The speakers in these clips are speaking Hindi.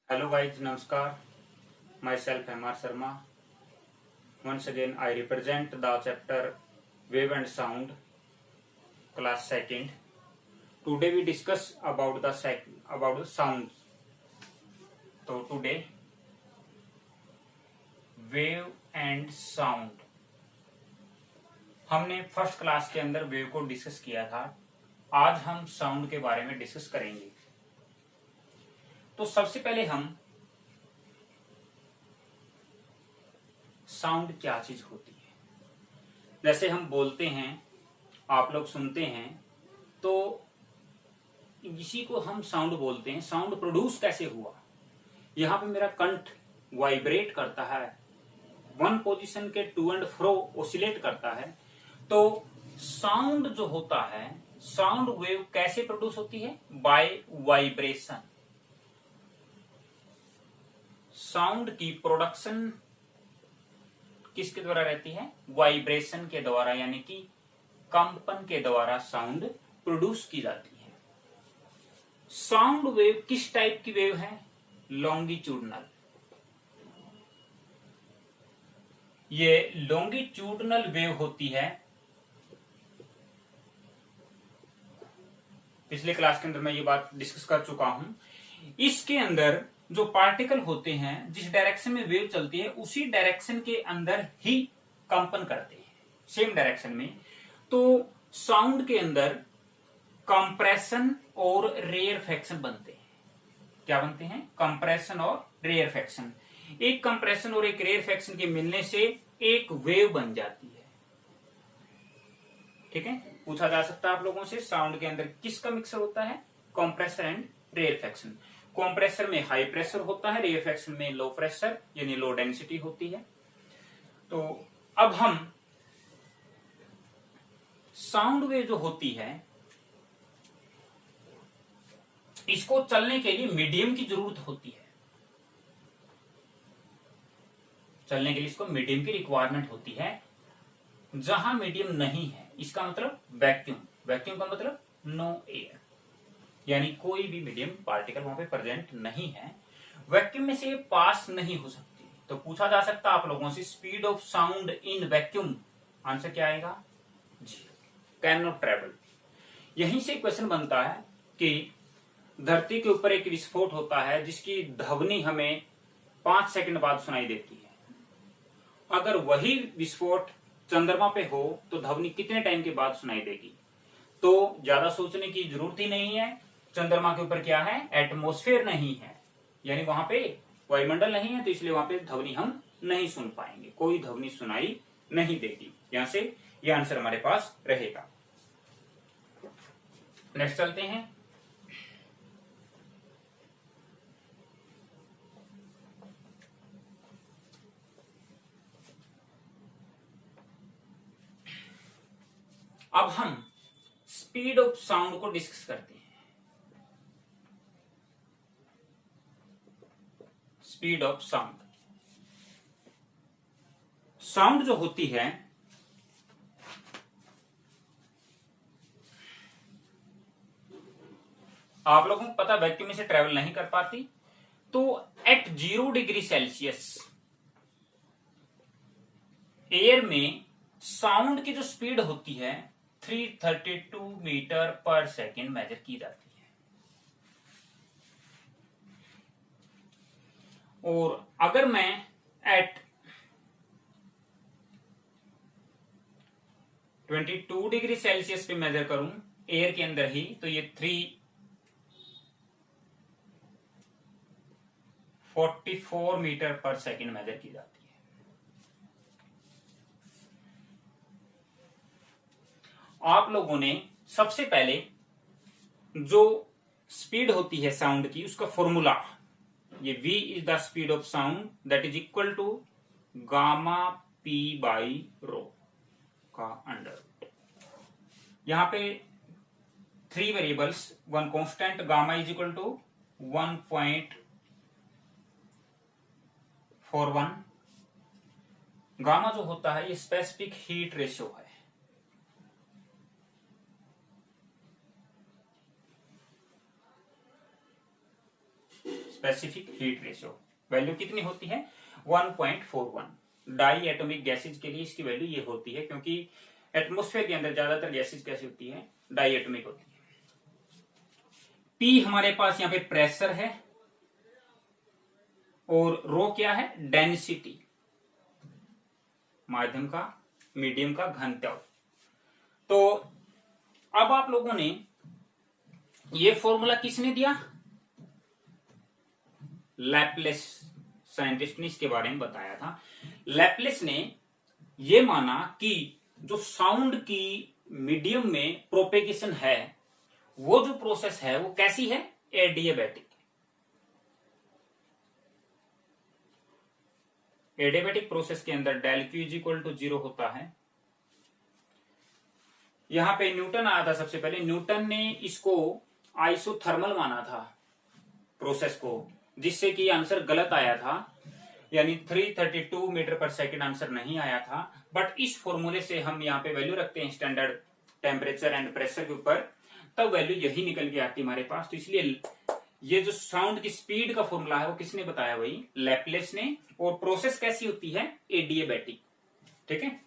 Hello guys, Namaskar. Myself MR Sharma. Once again, I represent the chapter Wave and Sound, class second. Today we discuss about the sounds. So today, wave and sound. हमने फर्स्ट क्लास के अंदर वेव को डिस्कस किया था. आज हम साउंड के बारे में डिस्कस करेंगे. तो सबसे पहले हम साउंड क्या चीज होती है. जैसे हम बोलते हैं, आप लोग सुनते हैं, तो इसी को हम साउंड बोलते हैं. साउंड प्रोड्यूस कैसे हुआ. यहां पे मेरा कंठ वाइब्रेट करता है, वन पोजीशन के टू एंड फ्रो ओसिलेट करता है. तो साउंड जो होता है, साउंड वेव कैसे प्रोड्यूस होती है? By vibration. साउंड की प्रोडक्शन किसके द्वारा रहती है? वाइब्रेशन के द्वारा, यानी कि कंपन के द्वारा साउंड प्रोड्यूस की जाती है. साउंड वेव किस टाइप की वेव है? लॉन्गिट्यूडनल. ये लॉन्गिट्यूडनल वेव होती है. पिछले क्लास के अंदर मैं ये बात डिस्कस कर चुका हूं. इसके अंदर जो पार्टिकल होते हैं, जिस डायरेक्शन में वेव चलती है उसी डायरेक्शन के अंदर ही कंपन करते हैं, सेम डायरेक्शन में. तो साउंड के अंदर कंप्रेशन और रेयरफैक्शन बनते हैं. क्या बनते हैं? कंप्रेशन और रेयरफैक्शन. एक कंप्रेशन और एक रेयरफैक्शन के मिलने से एक वेव बन जाती है. ठीक है. पूछा जा सकता है आप लोगों से, साउंड के अंदर किसका मिक्सर होता है? Compressor and rarefaction. कंप्रेसर में हाई प्रेशर होता है, रेयरफैक्शन में लो प्रेशर यानी लो डेंसिटी होती है. तो अब हम साउंड वेव जो होती है, इसको चलने के लिए मीडियम की जरूरत होती है. चलने के लिए इसको मीडियम की रिक्वायरमेंट होती है. जहां मीडियम नहीं है, इसका मतलब वैक्यूम. वैक्यूम का मतलब नो एयर, यानी कोई भी मीडियम पार्टिकल वहां पे प्रेजेंट नहीं है. वैक्यूम में से ये पास नहीं हो सकती. तो पूछा जा सकता है आप लोगों से, speed of sound in vacuum. Answer क्या आएगा? जीरो. Can not travel. यहीं से क्वेश्चन बनता है कि धरती के ऊपर एक विस्फोट होता है जिसकी ध्वनि हमें 5 सेकंड बाद सुनाई देती है. अगर वही विस्फोट चंद्रमा पे हो तो ध्वनि कितने टाइम के बाद सुनाई देगी? तो ज्यादा सोचने की जरूरत ही नहीं है. चंद्रमा के ऊपर क्या है? एटमॉस्फेयर नहीं है, यानी वहां पे वायुमंडल नहीं है, तो इसलिए वहां पे ध्वनि हम नहीं सुन पाएंगे, कोई ध्वनि सुनाई नहीं देगी. यहां से ये आंसर हमारे पास रहेगा. नेक्स्ट चलते हैं. अब हम स्पीड ऑफ साउंड को डिस्कस करते हैं. Speed of sound. साउंड जो होती है, आप लोगों को पता वैक्यूम में से ट्रेवल नहीं कर पाती. तो एट 0 डिग्री सेल्सियस एयर में साउंड की जो स्पीड होती है 332 मीटर पर सेकेंड मेजर की जाती है. और अगर मैं एट 22 डिग्री सेल्सियस पे मेजर करूं एयर के अंदर ही, तो ये 344 मीटर पर सेकेंड मेजर की जाती है. आप लोगों ने सबसे पहले जो स्पीड होती है साउंड की, उसका फॉर्मूला, ये v is the speed of sound that is equal to gamma p by rho का अंडर. यहां पे 3 variables, one constant gamma is equal to 1.41. Gamma जो होता है ये स्पेसिफिक हीट रेशियो है. स्पेसिफिक हीट रेशियो वैल्यू कितनी होती है 1.41। डाई एटॉमिक गैसेज के लिए इसकी वैल्यू ये होती है, क्योंकि एटमॉस्फेयर के अंदर ज्यादातर गैसेज कैसी होती है, डाई एटॉमिक होती है। पी हमारे पास यहां पे प्रेशर है और रो क्या है, डेंसिटी, माध्यम का, मीडियम का घनत्व। तो अब आप लोगों ने ये फॉर्मूला किसने दिया, लैपलेस साइंटिस्ट ने इसके बारे में बताया था। लैपलेस ने ये माना कि जो साउंड की मीडियम में प्रोपेगेशन है, वो जो प्रोसेस है वो कैसी है, एडियाबैटिक। एडियाबैटिक प्रोसेस के अंदर del Q is equal to 0 होता है। यहां पे न्यूटन आया था सबसे पहले, न्यूटन ने इसको आइसोथर्मल माना था प्रोसेस को, जिससे कि आंसर गलत आया था, यानी 332 मीटर पर सेकेंड आंसर नहीं आया था। बट इस फॉर्मूले से हम यहाँ पे वैल्यू रखते हैं स्टैंडर्ड टेम्परेचर एंड प्रेशर के ऊपर, तब वैल्यू यही निकल के आती है हमारे पास। तो इसलिए ये जो साउंड की स्पीड का फॉर्मूला है वो किसने बताया, वही लैपलेस ने। और प्रोसेस कैसी होती है, एडियाबैटिक। ठीक है,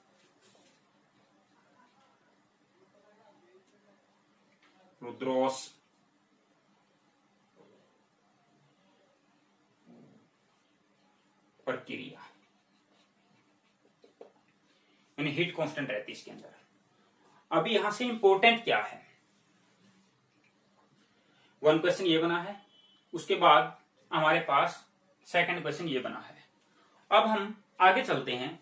रुद्रोस प्रक्रिया, यानी हीट कांस्टेंट रहती है इसके अंदर। अभी यहां से इंपॉर्टेंट क्या है, वन क्वेश्चन ये बना है, उसके बाद हमारे पास सेकंड क्वेश्चन ये बना है। अब हम आगे चलते हैं।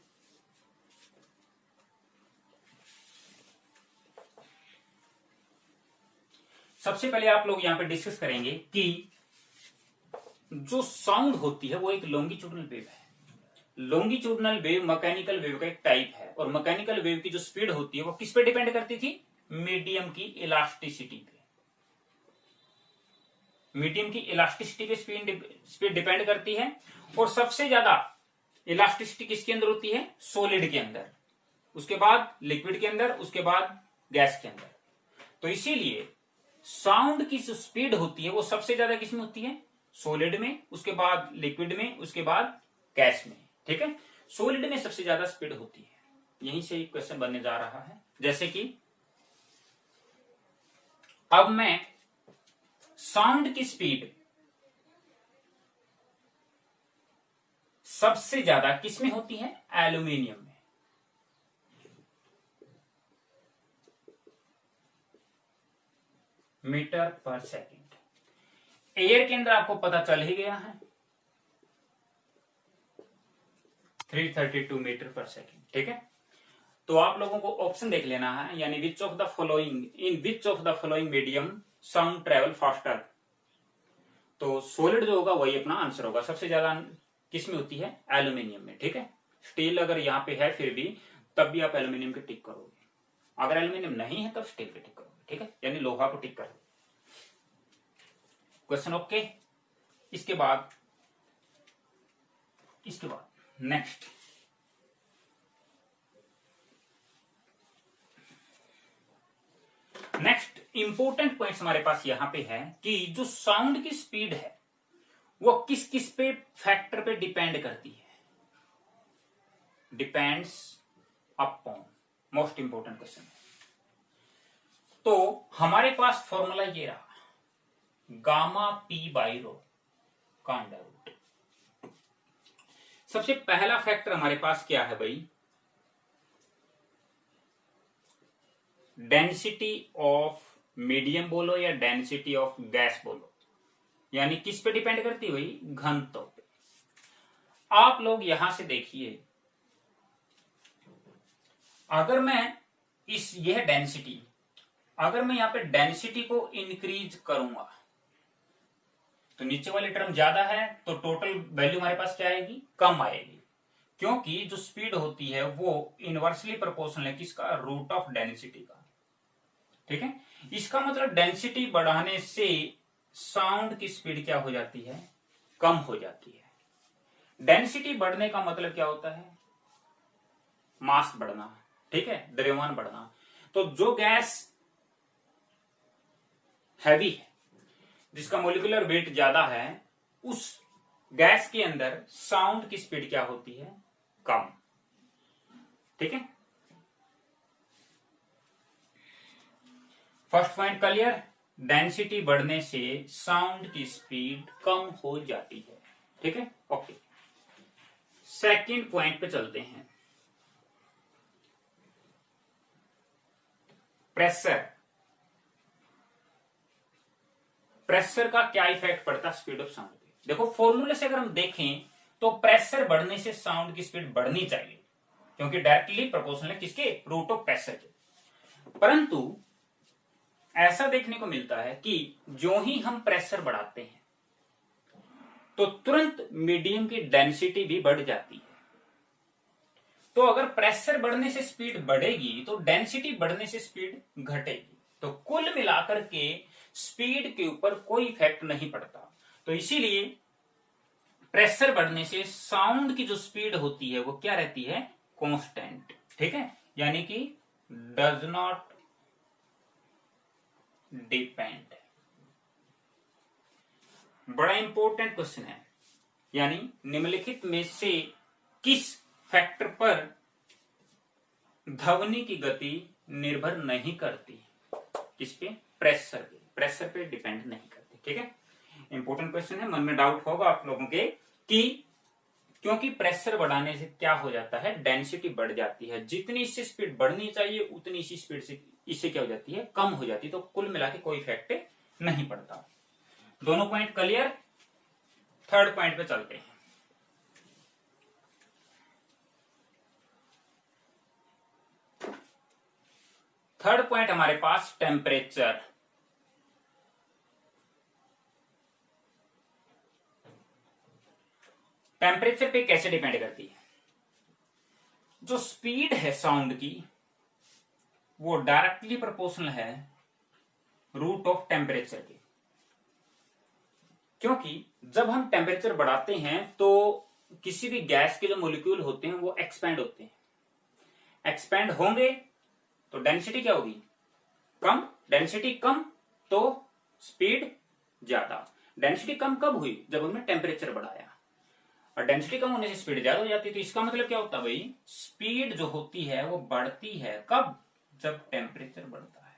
सबसे पहले आप लोग यहां पे डिस्कस करेंगे कि जो साउंड होती है वो एक लॉन्गिट्यूडनल वेव है। लॉन्गिट्यूडनल वेव मैकेनिकल वेव का एक टाइप है, और मैकेनिकल वेव की जो स्पीड होती है वो किस पे डिपेंड करती थी, मीडियम की इलास्टिसिटी पे। मीडियम की इलास्टिसिटी पे स्पीड डिपेंड करती है। और सबसे ज्यादा इलास्टिसिटी किसके अंदर होती है, सॉलिड के अंदर, उसके बाद लिक्विड के अंदर, उसके बाद गैस के अंदर। तो इसीलिए साउंड की जो स्पीड होती है वो सबसे ज्यादा किसमें होती है, सॉलिड में, उसके बाद लिक्विड में, उसके बाद गैस में। ठीक है, सॉलिड में सबसे ज्यादा स्पीड होती है। यहीं से एक क्वेश्चन बनने जा रहा है, जैसे कि अब मैं साउंड की स्पीड सबसे ज्यादा किसमें होती है, एल्यूमिनियम में। मीटर पर सेकंड। एयर के अंदर आपको पता चल ही गया है 332 मीटर पर सेकंड। ठीक है, तो आप लोगों को ऑप्शन देख लेना है, यानी which of the following, in which of the following medium sound travel faster. तो सॉलिड जो होगा वही अपना आंसर होगा। सबसे ज्यादा किस में होती है, एल्यूमिनियम में। ठीक है, स्टील अगर यहां पे है फिर भी, तब भी आप एल्यूमिनियम के टिक करोगे। अगर एल्यूमिनियम नहीं है तब स्टील पे टिक करोगे। ठीक है, यानी लोहा को टिक करोगे। Question okay. इसके बाद नेक्स्ट इंपोर्टेंट पॉइंट्स हमारे पास यहां पे है कि जो साउंड की स्पीड है वो किस किस पे फैक्टर पे डिपेंड करती है, depends upon, most important question है। तो हमारे पास फॉर्मूला ये रहा, गामा पी बाई रो का अंडर रूट। सबसे पहला फैक्टर हमारे पास क्या है भाई, डेंसिटी ऑफ मीडियम बोलो या डेंसिटी ऑफ गैस बोलो, यानी किस पे डिपेंड करती है भाई, घनत्व पे। आप लोग यहां से देखिए, अगर मैं यह डेंसिटी, अगर मैं यहां पे डेंसिटी को इंक्रीज करूंगा तो नीचे वाली टर्म ज्यादा है, तो टोटल वैल्यू हमारे पास क्या आएगी, कम आएगी। क्योंकि जो स्पीड होती है वो इनवर्सली प्रोपोर्शनल है किसका, रूट ऑफ डेंसिटी का। ठीक है, इसका मतलब डेंसिटी बढ़ाने से साउंड की स्पीड क्या हो जाती है, कम हो जाती है। डेंसिटी बढ़ने का मतलब क्या होता है, मास बढ़ना। ठीक है, द्रव्यमान बढ़ना। तो जो गैस हैवी है, जिसका मोलिकुलर वेट ज्यादा है, उस गैस के अंदर साउंड की स्पीड क्या होती है, कम। ठीक है, फर्स्ट पॉइंट क्लियर। डेंसिटी बढ़ने से साउंड की स्पीड कम हो जाती है। ठीक है, ओके। सेकंड पॉइंट पे चलते हैं, प्रेशर। प्रेशर का क्या इफेक्ट पड़ता है स्पीड ऑफ साउंड पे? देखो फॉर्मूले से अगर हम देखें तो प्रेशर बढ़ने से साउंड की स्पीड बढ़नी चाहिए, क्योंकि डायरेक्टली प्रोपोर्शनल है किसके, रूट ऑफ प्रेशर के। परंतु ऐसा देखने को मिलता है कि जो ही हम प्रेशर बढ़ाते हैं तो तुरंत मीडियम की डेंसिटी भी बढ़ जाती है। तो अगर प्रेशर बढ़ने से स्पीड बढ़ेगी तो डेंसिटी बढ़ने से स्पीड घटेगी, तो कुल मिलाकर के स्पीड के ऊपर कोई इफेक्ट नहीं पड़ता। तो इसीलिए प्रेशर बढ़ने से साउंड की जो स्पीड होती है वो क्या रहती है, कांस्टेंट। ठीक है, यानी कि डज नॉट डिपेंड। बड़ा इंपॉर्टेंट क्वेश्चन है, यानी निम्नलिखित में से किस फैक्टर पर ध्वनि की गति निर्भर नहीं करती? किस पे? प्रेशर पे। प्रेशर पे डिपेंड नहीं करती। ठीक है, इंपॉर्टेंट क्वेश्चन है, मन में डाउट होगा आप लोगों के कि क्योंकि प्रेशर बढ़ाने से क्या हो जाता है, डेंसिटी बढ़ जाती है। जितनी इससे स्पीड बढ़नी चाहिए उतनी इसी स्पीड से इससे क्या हो जाती है, कम हो जाती है। तो कुल मिला के कोई इफेक्ट नहीं पड़ता। दोनों पॉइंट क्लियर। थर्ड पॉइंट पे चलते हैं। थर्ड पॉइंट हमारे पास टेम्परेचर। टेम्परेचर पे कैसे डिपेंड करती है? जो स्पीड है साउंड की वो डायरेक्टली प्रोपोर्शनल है रूट ऑफ टेम्परेचर के। क्योंकि जब हम टेम्परेचर बढ़ाते हैं तो किसी भी गैस के जो मॉलिक्यूल होते हैं वो एक्सपैंड होते हैं। एक्सपैंड होंगे तो डेंसिटी क्या होगी, कम। डेंसिटी कम तो स्पीड ज्यादा। डेंसिटी कम कब हुई, जब हमने टेम्परेचर बढ़ाया, और डेंसिटी कम होने से स्पीड ज्यादा हो जाती है। तो इसका मतलब क्या होता है भाई, स्पीड जो होती है वो बढ़ती है कब, जब टेम्परेचर बढ़ता है।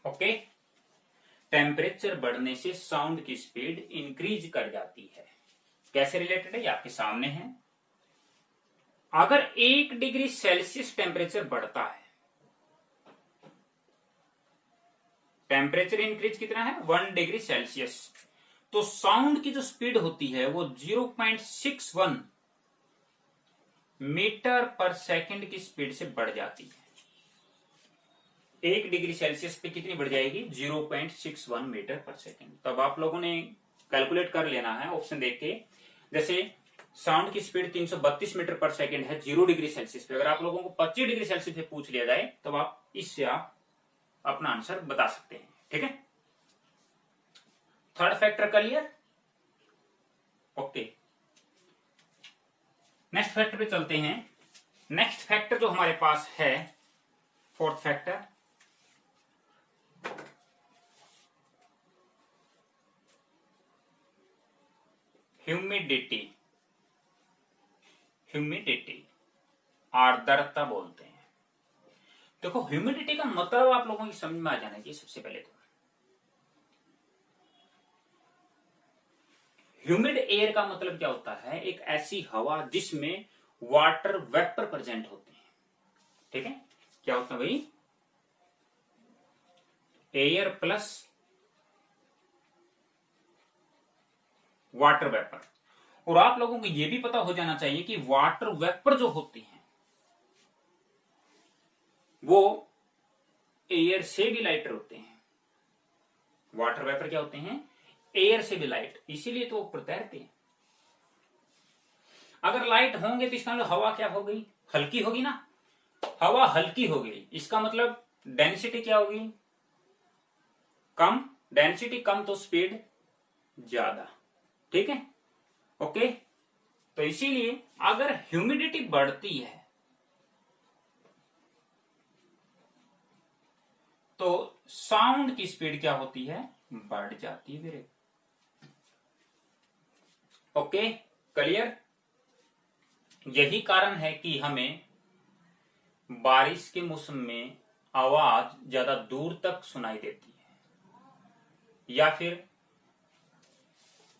ओके, टेम्परेचर बढ़ने से साउंड की स्पीड इंक्रीज कर जाती है। कैसे रिलेटेड है, ये आपके सामने है। अगर 1 डिग्री सेल्सियस टेम्परेचर बढ़ता है, टेम्परेचर इंक्रीज कितना है, 1 डिग्री सेल्सियस, तो साउंड की जो स्पीड होती है वो 0.61 मीटर पर सेकंड की स्पीड से बढ़ जाती है। 1 डिग्री सेल्सियस पे कितनी बढ़ जाएगी, 0.61 मीटर पर सेकंड। तब आप लोगों ने कैलकुलेट कर लेना है ऑप्शन देख के। जैसे साउंड की स्पीड 332 मीटर पर सेकंड है 0 डिग्री सेल्सियस पे। अगर आप लोगों को 25 डिग्री सेल्सियस पे पूछ लिया जाए तब आप इससे आप अपना आंसर बता सकते हैं। ठीक है, third factor clear. Okay, next factor पे चलते हैं। नेक्स्ट फैक्टर जो हमारे पास है, फोर्थ फैक्टर, ह्यूमिडिटी। ह्यूमिडिटी आर्द्रता बोलते हैं। देखो ह्यूमिडिटी का मतलब आप लोगों की समझ में आ जाना चाहिए। सबसे पहले तो ह्यूमिड एयर का मतलब क्या होता है, एक ऐसी हवा जिसमें वाटर वेपर प्रेजेंट होते हैं। ठीक है, क्या होता है भाई, एयर प्लस वाटर वेपर। और आप लोगों को यह भी पता हो जाना चाहिए कि वाटर वेपर जो होती हैं वो एयर से भी लाइटर होते हैं। वाटर वेपर क्या होते हैं, एयर से भी लाइट, इसीलिए तो ऊपर तैरते हैं। अगर लाइट होंगे तो इसका मतलब हवा क्या हो गई, हल्की होगी ना। हवा हल्की हो गई, इसका मतलब डेंसिटी क्या होगी, कम। डेंसिटी कम तो स्पीड ज्यादा। ठीक है, ओके। तो इसीलिए अगर ह्यूमिडिटी बढ़ती है तो साउंड की स्पीड क्या होती है, बढ़ जाती है मेरे। Okay, clear. यही कारण है कि हमें बारिश के मौसम में आवाज ज्यादा दूर तक सुनाई देती है, या फिर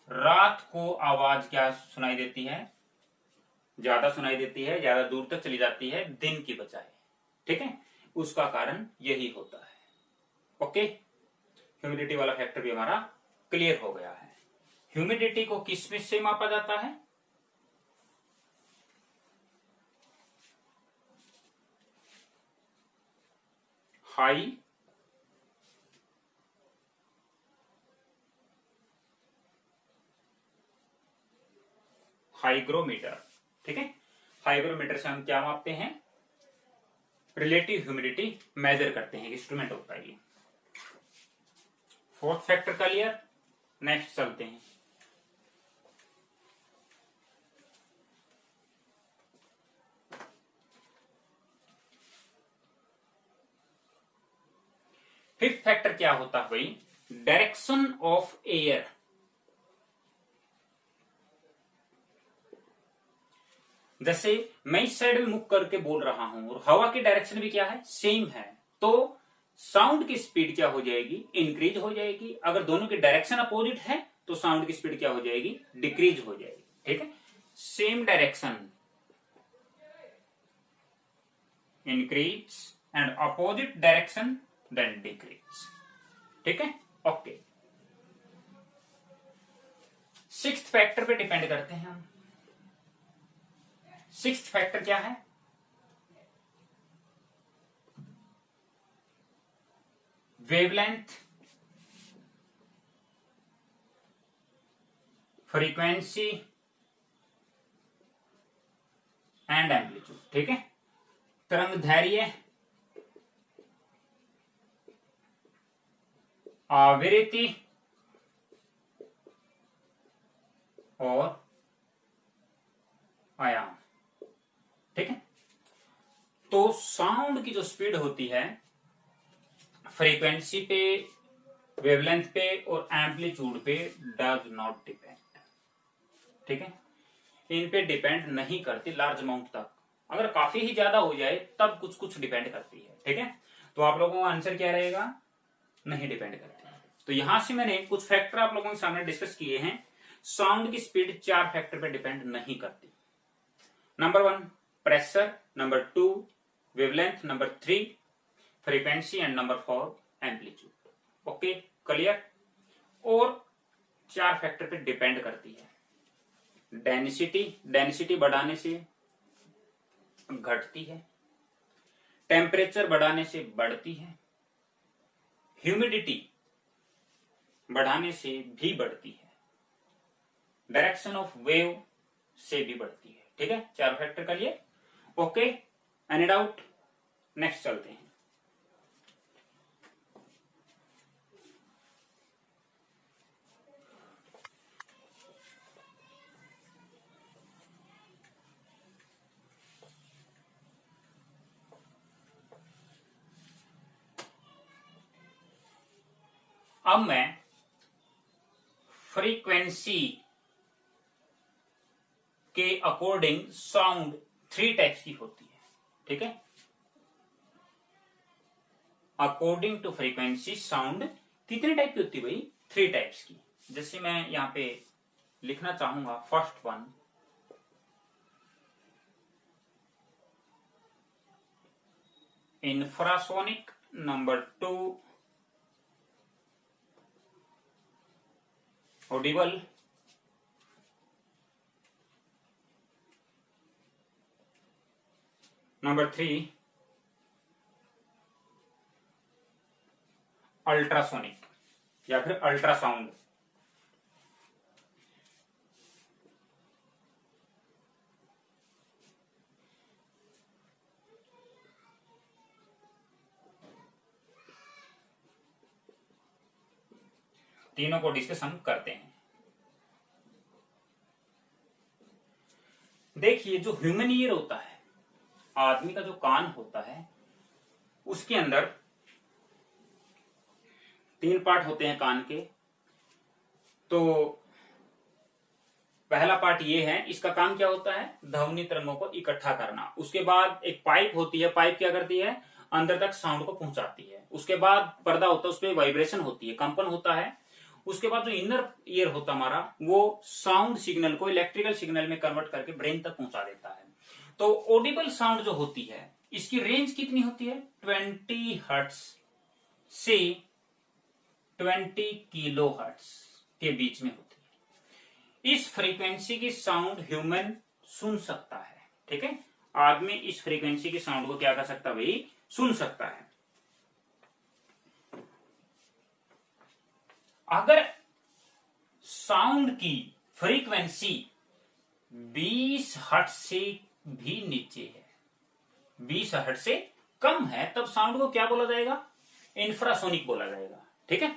रात को आवाज क्या सुनाई देती है, ज्यादा सुनाई देती है, ज्यादा दूर तक चली जाती है दिन की बजाय। ठीक है, उसका कारण यही होता है। ओके, ह्यूमिडिटी वाला फैक्टर भी हमारा क्लियर हो गया है। ह्यूमिडिटी को किस में से मापा जाता है? हाइग्रोमीटर। ठीक है, हाइग्रोमीटर से हम क्या मापते हैं? रिलेटिव ह्यूमिडिटी मेजर करते हैं, इंस्ट्रूमेंट होता है ये। Fourth factor clear. नेक्स्ट चलते हैं। फिफ्थ फैक्टर क्या होता है भाई? Direction of air. जैसे मैं इस साइड में मुख करके बोल रहा हूं और हवा की डायरेक्शन भी क्या है? सेम है, तो साउंड की स्पीड क्या हो जाएगी? इंक्रीज हो जाएगी। अगर दोनों की डायरेक्शन अपोजिट है तो साउंड की स्पीड क्या हो जाएगी? डिक्रीज हो जाएगी। ठीक है, same direction increase and opposite direction then decrease. ठीक है, ओके। सिक्स्थ फैक्टर पे डिपेंड करते हैं हम। सिक्स्थ फैक्टर क्या है? Wavelength, frequency and amplitude. ठीक है, तरंग धैर्य, आवृत्ति और आयाम। ठीक है, तो साउंड की जो स्पीड होती है फ्रीक्वेंसी पे, वेवलेंथ पे और एम्पलीट्यूड पे डज नॉट डिपेंड। ठीक है, इन पे डिपेंड नहीं करती लार्ज अमाउंट तक। अगर काफी ही ज्यादा हो जाए तब कुछ कुछ डिपेंड करती है। ठीक है, तो आप लोगों का आंसर क्या रहेगा? नहीं डिपेंड करती। तो यहां से मैंने कुछ फैक्टर आप लोगों के सामने डिस्कस किए हैं। साउंड की स्पीड 4 फैक्टर पे डिपेंड नहीं करती। Number 1 pressure, number 2 wavelength, number 3 frequency and number 4 amplitude. Okay, clear. और 4 फैक्टर पे डिपेंड करती है। डेंसिटी, डेंसिटी बढ़ाने से घटती है, टेम्परेचर बढ़ाने से बढ़ती है, ह्यूमिडिटी बढ़ाने से भी बढ़ती है, डायरेक्शन ऑफ वेव से भी बढ़ती है। ठीक है, 4 फैक्टर का लिए। Okay, any doubt? नेक्स्ट चलते हैं। अब मैं फ्रीक्वेंसी के अकॉर्डिंग साउंड 3 टाइप्स की होती है। ठीक है, अकॉर्डिंग टू फ्रीक्वेंसी साउंड कितने टाइप की होती है भाई? 3 टाइप्स की। जैसे मैं यहां पे लिखना चाहूंगा, first one infrasonic, number 2 Audible, number 3 ultrasonic या फिर अल्ट्रासाउंड। तीनों को डिस्कस हम करते हैं। देखिए, जो ह्यूमन ईयर होता है, आदमी का जो कान होता है, उसके अंदर 3 पार्ट होते हैं कान के। तो पहला पार्ट ये है, इसका काम क्या होता है, ध्वनि तरंगों को इकट्ठा करना। उसके बाद एक पाइप होती है, पाइप क्या करती है, अंदर तक साउंड को पहुंचाती है। उसके बाद पर्दा होता है, उस पर वाइब्रेशन होती है, कंपन होता है। उसके बाद जो इनर ईयर होता हमारा, वो साउंड सिग्नल को इलेक्ट्रिकल सिग्नल में कन्वर्ट करके ब्रेन तक पहुंचा देता है। तो ऑडिबल साउंड जो होती है, इसकी रेंज कितनी होती है, 20 हर्ट्ज से 20 किलो हर्ट्ज के बीच में होती है। इस फ्रीक्वेंसी की साउंड ह्यूमन सुन सकता है। ठीक है, आदमी इस फ्रीक्वेंसी की साउंड को क्या कर सकता है भाई, सुन सकता है। अगर साउंड की फ्रीक्वेंसी 20 हर्ट्ज से भी नीचे है, 20 हर्ट्ज से कम है, तब साउंड को क्या बोला जाएगा, इंफ्रासोनिक बोला जाएगा। ठीक है,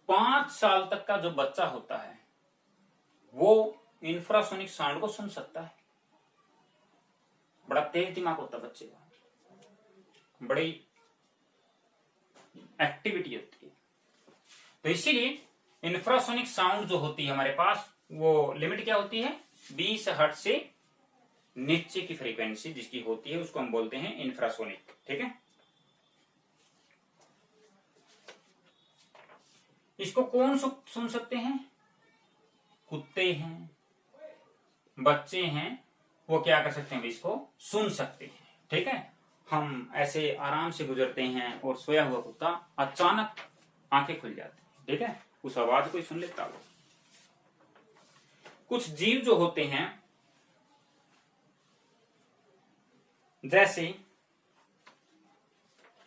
5 साल तक का जो बच्चा होता है वो इंफ्रासोनिक साउंड को सुन सकता है। बड़ा तेज दिमाग होता है बच्चे का, बड़ी एक्टिविटी होती है। तो इसीलिए इंफ्रासोनिक साउंड जो होती है हमारे पास, वो लिमिट क्या होती है, 20 हर्ट्ज से नीचे की फ्रीक्वेंसी जिसकी होती है उसको हम बोलते हैं इंफ्रासोनिक। ठीक है, इसको कौन सुन सकते हैं, कुत्ते हैं, बच्चे हैं, वो क्या कर सकते हैं, इसको सुन सकते हैं। ठीक है, हम ऐसे आराम से गुजरते हैं और सोया हुआ कुत्ता अचानक आंखें खुल जाती है। ठीक है, उस आवाज को ही सुन लेता वो। कुछ जीव जो होते हैं, जैसे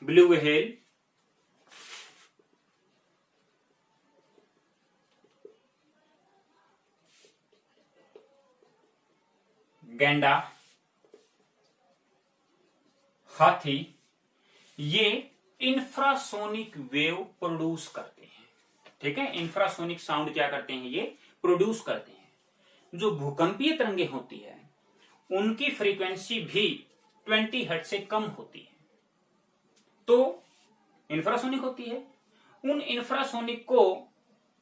ब्लू व्हेल, गैंडा, हाथी, ये इंफ्रासोनिक वेव प्रोड्यूस करते हैं। ठीक है, इंफ्रासोनिक साउंड क्या करते हैं, ये प्रोड्यूस करते हैं। जो भूकंपीय तरंगे होती है उनकी फ्रीक्वेंसी भी 20 हर्ट्ज से कम होती है, तो इंफ्रासोनिक होती है। उन इंफ्रासोनिक को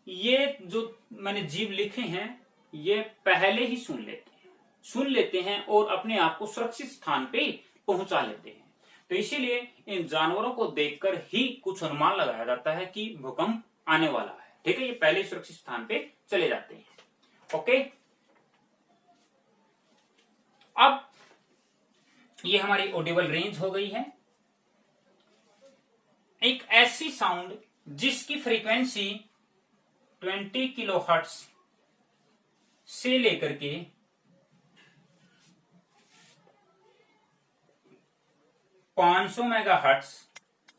ये जो मैंने जीव लिखे हैं ये पहले ही सुन लेते हैं और अपने आप को सुरक्षित स्थान पे पहुंचा लेते हैं। तो इसीलिए इन जानवरों को देखकर ही कुछ अनुमान लगाया जाता है कि भूकंप आने वाला है। ठीक है, ये पहले सुरक्षित स्थान पे चले जाते हैं। ओके, अब ये हमारी ऑडिबल रेंज हो गई है। एक ऐसी साउंड जिसकी फ्रीक्वेंसी 20 किलो हर्ट्ज से लेकर के 500 मेगाहर्ट्ज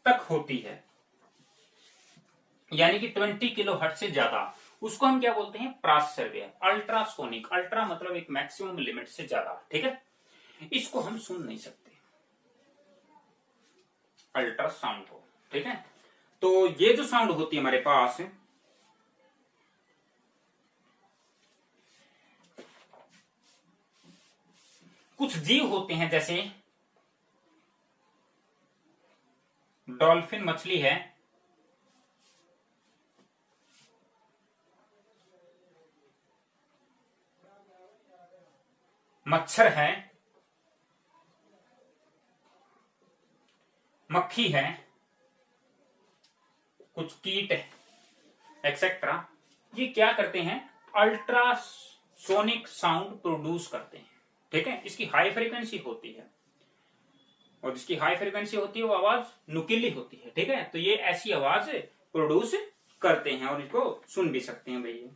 तक होती है, यानी कि 20 किलो हर्ट्ज से ज्यादा, उसको हम क्या बोलते हैं, प्राश्रव्य, अल्ट्रासोनिक। अल्ट्रा मतलब एक मैक्सिमम लिमिट से ज्यादा। ठीक है, इसको हम सुन नहीं सकते अल्ट्रासाउंड को। ठीक है, तो ये जो साउंड होती है हमारे पास, कुछ जीव होते हैं, जैसे डॉल्फिन मछली है, मच्छर है, मक्खी है, कुछ कीट है, एक्सेट्रा, ये क्या करते हैं, अल्ट्रासोनिक साउंड प्रोड्यूस करते हैं। ठीक है, इसकी हाई फ्रीक्वेंसी होती है और जिसकी हाई फ्रीक्वेंसी होती है वो आवाज नुकीली होती है। ठीक है, तो ये ऐसी आवाज प्रोड्यूस करते हैं और इसको सुन भी सकते हैं भैया।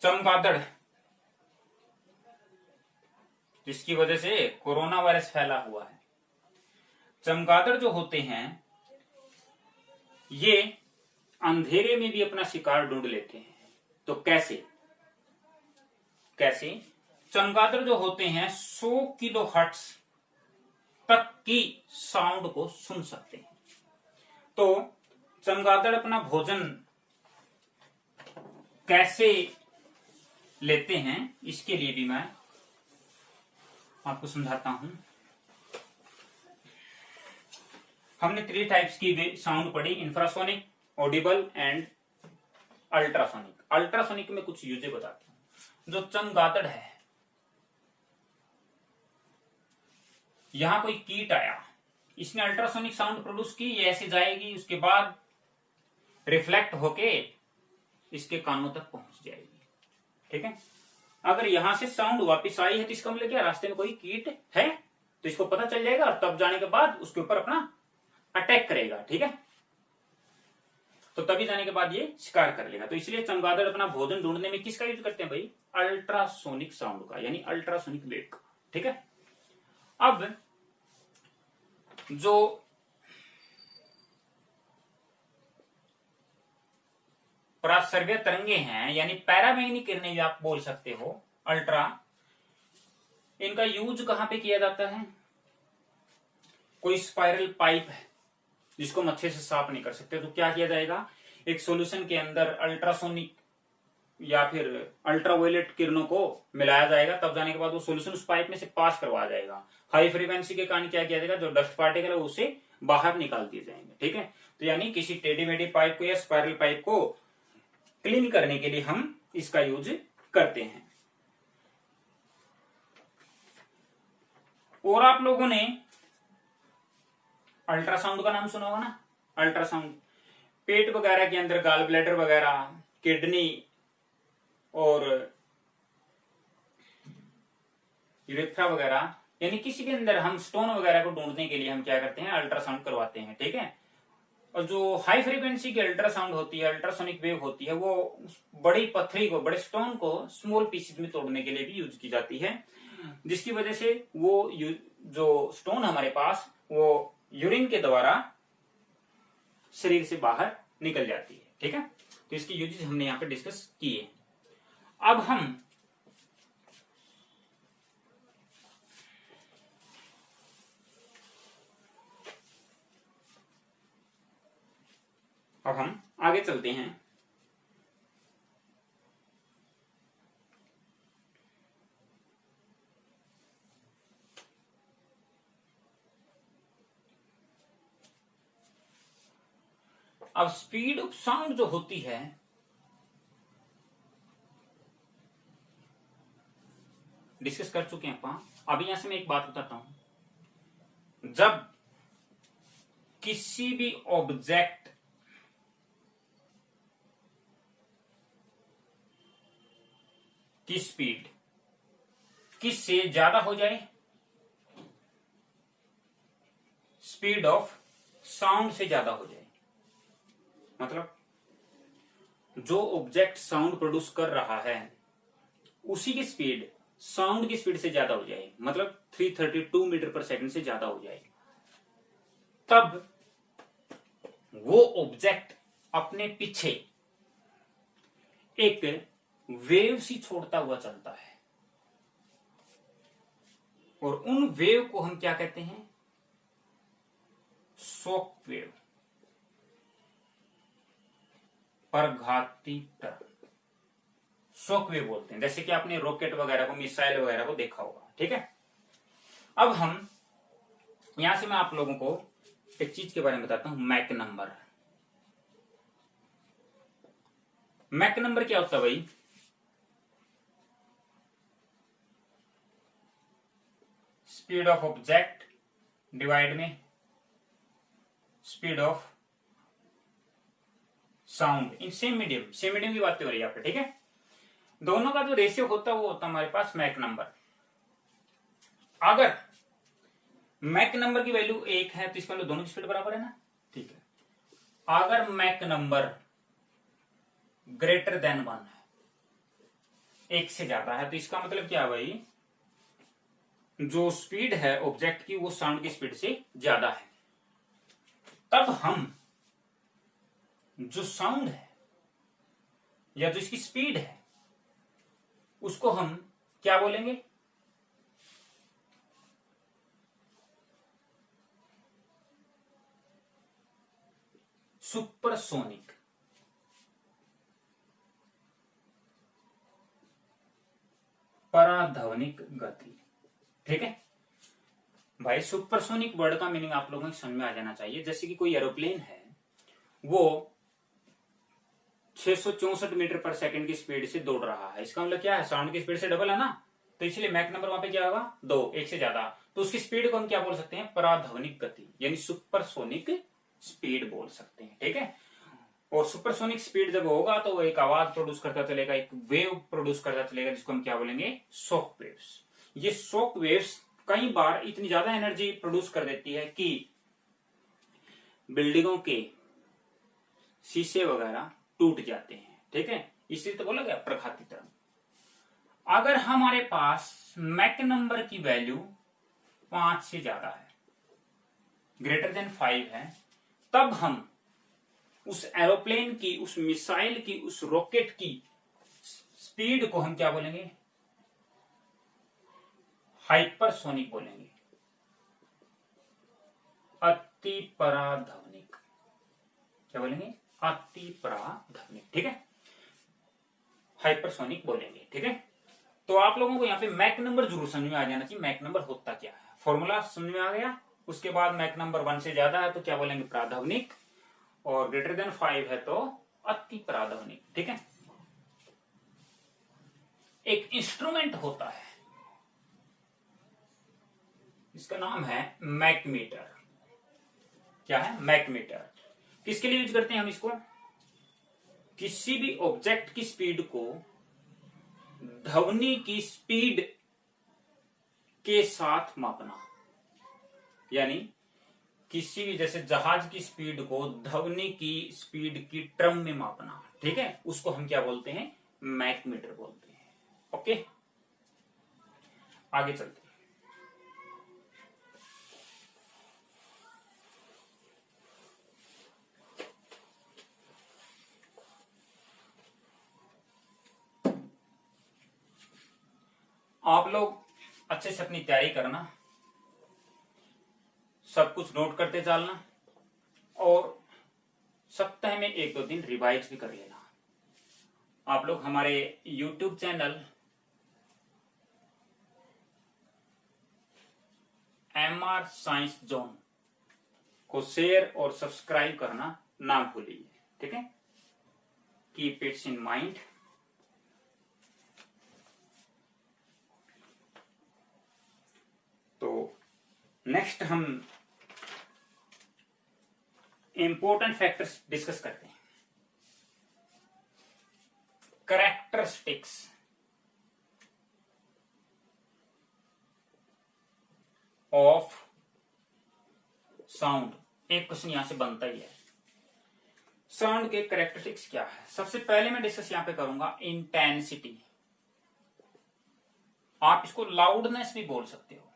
चमगादड़, जिसकी वजह से कोरोना वायरस फैला हुआ है। चमगादड़ जो होते हैं ये अंधेरे में भी अपना शिकार ढूंढ लेते हैं। तो कैसे चमगादड़ जो होते हैं 100 किलो हर्ट्ज तक की साउंड को सुन सकते हैं। तो चमगादड़ अपना भोजन कैसे लेते हैं, इसके लिए भी मैं आपको समझाता हूं। हमने 3 टाइप्स की साउंड पढ़ी, infrasonic, Audible and ultrasonic. Ultrasonic में कुछ यूजेस बताते हैं। जो चमगादड़ है, यहां कोई कीट आया, इसने अल्ट्रासोनिक साउंड प्रोड्यूस की, ये ऐसे जाएगी, उसके बाद रिफ्लेक्ट होके इसके कानों तक पहुंच जाएगी। ठीक है, अगर यहां से साउंड वापस आई है तो इसका मतलब क्या, रास्ते में कोई कीट है, तो इसको पता चल जाएगा और तब जाने के बाद उसके ऊपर अपना अटैक करेगा। ठीक है, तो तभी जाने के बाद ये शिकार कर लेगा। तो इसलिए चमगादड़ अपना भोजन ढूंढने में किसका यूज करते हैं भाई, अल्ट्रासोनिक साउंड का, यानी अल्ट्रासोनिक वेव का। ठीक है, अब जो पराश्रव्य तरंगे हैं, यानी पैरामैग्नेटिक किरणें आप बोल सकते हो, अल्ट्रा, इनका यूज कहां पे किया जाता है। कोई स्पाइरल पाइप है जिसको हम अच्छे से साफ नहीं कर सकते, तो क्या किया जाएगा, एक सॉल्यूशन के अंदर अल्ट्रासोनिक या फिर अल्ट्रावायलेट किरणों को मिलाया जाएगा, तब जाने के बाद वो सॉल्यूशन उस पाइप में से पास करवाया जाएगा। हाई फ्रीक्वेंसी के कारण क्या किया जाएगा, जो डस्ट पार्टिकल है उसे बाहर निकाल दिए जाएंगे। ठीक है, तो यानी किसी टेढ़ी मेढ़ी पाइप को या स्पाइरल पाइप को क्लीन करने के लिए हम इसका यूज करते हैं। और आप लोगों ने अल्ट्रासाउंड का नाम सुना होगा ना। अल्ट्रासाउंड पेट वगैरह के अंदर गॉल ब्लैडर वगैरह, किडनी और यूरेथ्रा वगैरह, यानी किसी के अंदर हम स्टोन वगैरह को ढूंढने के लिए हम क्या करते हैं, अल्ट्रासाउंड करवाते हैं। ठीक है, और जो हाई फ्रीक्वेंसी की अल्ट्रासाउंड होती है, अल्ट्रासोनिक वेव होती है, वो बड़ी पत्थरी को, बड़े स्टोन को स्मॉल पीसेस में तोड़ने के लिए भी यूज की जाती है, जिसकी वजह से वो जो स्टोन हमारे पास वो यूरिन के द्वारा शरीर से बाहर निकल जाती है। ठीक है, तो इसकी यूजेस हमने यहां पे डिस्कस किए। अब हम आगे चलते हैं। अब स्पीड ऑफ साउंड जो होती है, डिस्कस कर चुके हैं अपन। अभी यहां से मैं एक बात बताता हूं, जब किसी भी ऑब्जेक्ट की स्पीड किससे ज्यादा हो जाए, स्पीड ऑफ साउंड से ज्यादा हो जाए, मतलब जो ऑब्जेक्ट साउंड प्रोड्यूस कर रहा है उसी की स्पीड साउंड की स्पीड से ज्यादा हो जाए, मतलब 332 मीटर पर सेकंड से ज्यादा हो जाए, तब वो ऑब्जेक्ट अपने पीछे एक वेव सी छोड़ता हुआ चलता है, और उन वेव को हम क्या कहते हैं, शॉक वेव, परघाती तरंग, शॉक वेव बोलते हैं। जैसे कि आपने रॉकेट वगैरह को, मिसाइल वगैरह को देखा होगा। ठीक है, अब हम यहां से मैं आप लोगों को एक चीज के बारे में बताता हूं, मैक नंबर। मैक नंबर क्या होता है भाई, स्पीड ऑफ ऑब्जेक्ट डिवाइड में speed of sound in same medium की बात हो रही है यहाँ पे। ठीक है, दोनों का जो रेशियो होता है वो होता है हमारे पास मैक नंबर। अगर मैक नंबर की वैल्यू 1 है तो इसका मतलब दोनों की स्पीड बराबर है ना। ठीक है, अगर मैक नंबर ग्रेटर देन 1 है, 1 से ज्यादा है, तो इसका मतलब क्या है भाई, जो स्पीड है ऑब्जेक्ट की वो साउंड की स्पीड से ज्यादा है। तब हम जो साउंड है या जो इसकी स्पीड है उसको हम क्या बोलेंगे, सुपरसोनिक। पराध्वनिक गति। ठीक है भाई, सुपरसोनिक वर्ड का मीनिंग आप लोगों को समझ में आ जाना चाहिए। जैसे कि कोई एरोप्लेन है, वो 664 मीटर पर सेकंड की स्पीड से दौड़ रहा है। इसका मतलब क्या है, साउंड की स्पीड से डबल है ना, तो इसलिए मैक नंबर वहां पे क्या होगा, 2, एक से ज्यादा। तो उसकी स्पीड को हम क्या बोल सकते हैं, पराध्वनिक गति, यानी सुपरसोनिक स्पीड बोल सकते हैं। ठीक है, और सुपरसोनिक स्पीड जब होगा तो वो एक आवाज प्रोड्यूस करता चलेगा, एक वेव प्रोड्यूस करता चलेगा, जिसको हम क्या बोलेंगे, शॉक वेव्स। ये शॉक वेव्स कई बार इतनी ज्यादा एनर्जी प्रोड्यूस कर देती है कि बिल्डिंगों के शीशे वगैरह टूट जाते हैं। ठीक है, इसलिए तो बोला गया प्रघाती तरंग। अगर हमारे पास मैक नंबर की वैल्यू 5 से ज्यादा है, ग्रेटर देन 5 है, तब हम उस एरोप्लेन की, उस मिसाइल की, उस रॉकेट की स्पीड को हम क्या बोलेंगे, हाइपरसोनिक बोलेंगे, अति पराध्वनिक। क्या बोलेंगे, अति पराध्वनिक। ठीक है, हाइपरसोनिक बोलेंगे। ठीक है, तो आप लोगों को यहाँ पे मैक नंबर जरूर समझ में आ जाना चाहिए। मैक नंबर होता क्या है, फॉर्मूला समझ में आ गया। उसके बाद मैक नंबर 1 से ज्यादा है तो क्या बोलेंगे, पराध्वनिक, और ग्रेटर देन 5 है तो अति पराध्वनिक। ठीक है, एक इंस्ट्रूमेंट होता है, इसका नाम है मैकमीटर। क्या है, मैकमीटर। किसके लिए यूज करते हैं हम इसको, किसी भी ऑब्जेक्ट की स्पीड को ध्वनि की स्पीड के साथ मापना, यानी किसी भी, जैसे जहाज की स्पीड को ध्वनि की स्पीड की टर्म में मापना। ठीक है, उसको हम क्या बोलते हैं, मैकमीटर बोलते हैं। ओके, आगे चलते हैं। आप लोग अच्छे से अपनी तैयारी करना, सब कुछ नोट करते चलना, और सप्ताह में 1-2 दिन रिवाइज भी कर लेना। आप लोग हमारे YouTube channel MR science zone को शेयर और सब्सक्राइब करना ना भूलिए। ठीक है, कीप इट्स इन माइंड। तो नेक्स्ट हम इंपॉर्टेंट फैक्टर्स डिस्कस करते हैं। कैरेक्टरिस्टिक्स ऑफ साउंड, एक क्वेश्चन यहां से बनता ही है। साउंड के कैरेक्टरिस्टिक्स क्या है, सबसे पहले मैं डिस्कस यहां पे करूंगा इंटेंसिटी। आप इसको लाउडनेस भी बोल सकते हो,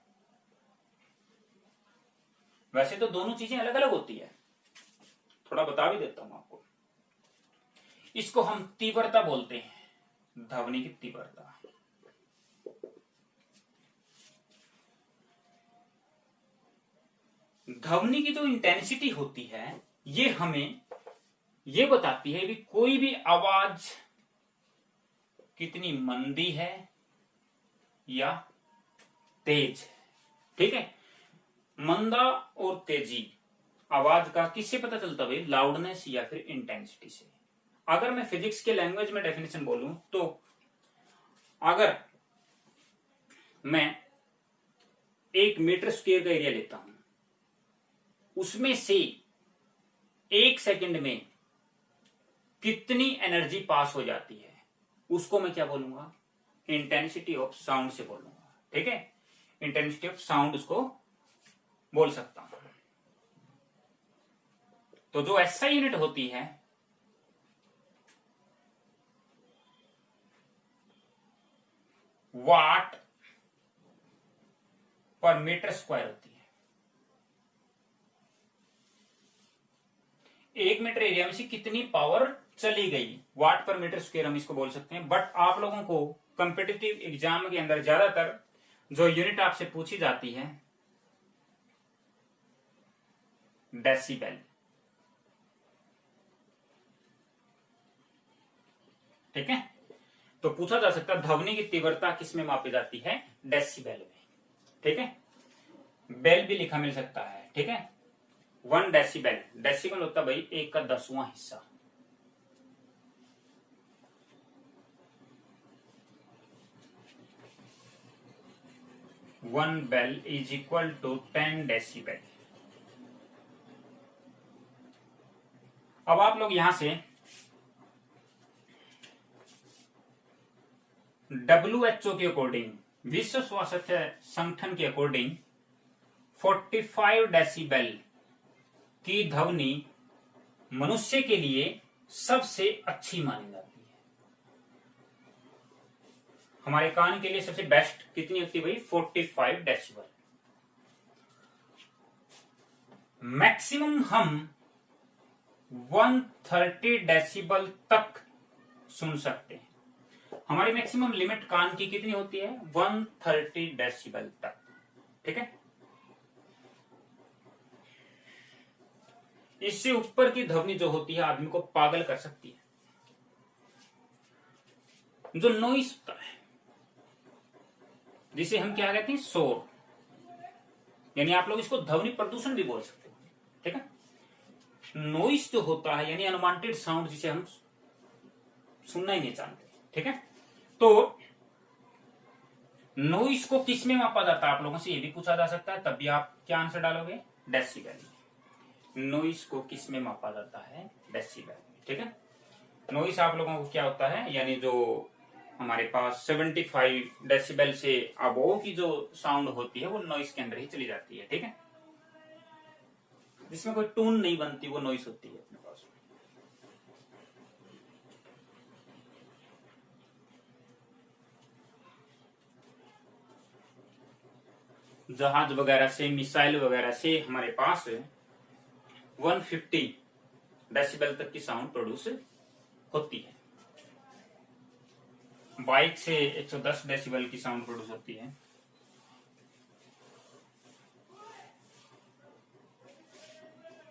वैसे तो दोनों चीजें अलग अलग होती है, थोड़ा बता भी देता हूं आपको। इसको हम तीव्रता बोलते हैं, ध्वनि की तीव्रता। ध्वनि की जो इंटेंसिटी होती है, ये हमें ये बताती है कि कोई भी आवाज कितनी मंदी है या तेज है। ठीक है, मंदा और तेजी आवाज का किससे पता चलता है, लाउडनेस या फिर इंटेंसिटी से। अगर मैं फिजिक्स के लैंग्वेज में डेफिनेशन बोलूं तो अगर मैं 1 मीटर स्क्वायर का एरिया लेता हूं, उसमें से 1 सेकंड में कितनी एनर्जी पास हो जाती है, उसको मैं क्या बोलूंगा, इंटेंसिटी ऑफ साउंड से बोलूंगा। ठीक है, इंटेंसिटी ऑफ साउंड उसको बोल सकता हूं। तो जो ऐसा यूनिट होती है वाट पर मीटर स्क्वायर होती है। 1 मीटर एरिया में से कितनी पावर चली गई, वाट पर मीटर स्क्वायर हम इसको बोल सकते हैं। बट आप लोगों को कॉम्पिटिटिव एग्जाम के अंदर ज्यादातर जो यूनिट आपसे पूछी जाती है, डेसिबल। ठीक है, तो पूछा जा सकता है ध्वनि की तीव्रता किस में मापी जाती है? डेसिबल में। ठीक है, बेल भी लिखा मिल सकता है। ठीक है, 1 डेसिबल, डेसिबल होता है भाई 1 का 10वां हिस्सा। One bel is equal to 10 decibel. अब आप लोग यहां से WHO के अकॉर्डिंग, विश्व स्वास्थ्य संगठन के अकॉर्डिंग 45 डेसिबल की ध्वनि मनुष्य के लिए सबसे अच्छी मानी जाती है। हमारे कान के लिए सबसे बेस्ट कितनी होती है भाई? 45 डेसिबल। मैक्सिमम हम 130 डेसिबल तक सुन सकते हैं। हमारी मैक्सिमम लिमिट कान की कितनी होती है? 130 डेसिबल तक। ठीक है, इससे ऊपर की ध्वनि जो होती है आदमी को पागल कर सकती है। जो नॉइस होता है, जिसे हम क्या कहते हैं? शोर, यानी आप लोग इसको ध्वनि प्रदूषण भी बोल सकते हो। ठीक है, नॉइस जो होता है यानी अनवांटेड साउंड जिसे हम सुनना ही नहीं चाहते। ठीक है, तो नॉइस को किस में मापा जाता है? आप लोगों से ये भी पूछा जा सकता है, तब भी आप क्या आंसर डालोगे? डेसिबल। नॉइस को किस में मापा जाता है? डेसिबल। ठीक है, नॉइस आप लोगों को क्या होता है, यानी जो हमारे पास 75 डेसिबल से अबोव की जो साउंड होती है वो नॉइस के अंदर ही चली जाती है। ठीक है, जिसमें कोई टून नहीं बनती, वो नॉइस होती है अपने पास। जहाज वगैरह से, मिसाइल वगैरह से हमारे पास 150 डेसिबल तक की साउंड प्रोड्यूस होती है। बाइक से 110 डेसिबल की साउंड प्रोड्यूस होती है।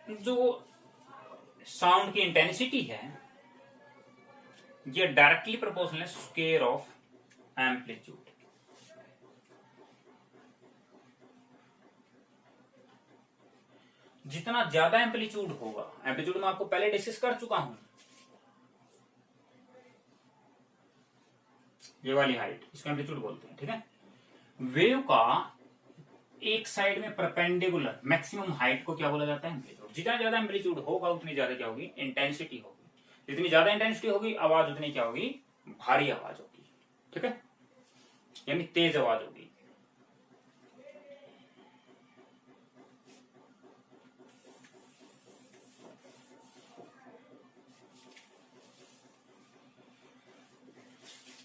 जो साउंड की इंटेंसिटी है ये directly proportional square of amplitude. जितना ज्यादा एम्पलीट्यूड होगा, एम्पलीट्यूड में आपको पहले डिस्कस कर चुका हूं, ये वाली हाइट, इसको एम्पलीट्यूड बोलते हैं। ठीक है, वेव का एक साइड में परपेंडिकुलर मैक्सिमम हाइट को क्या बोला जाता है? एम्पलीट्यूड। जितना ज्यादा एम्पलीट्यूड होगा उतनी ज्यादा क्या होगी? इंटेंसिटी होगी। जितनी ज्यादा इंटेंसिटी होगी आवाज उतनी क्या होगी? भारी आवाज होगी। ठीक है, यानी तेज आवाज होगी।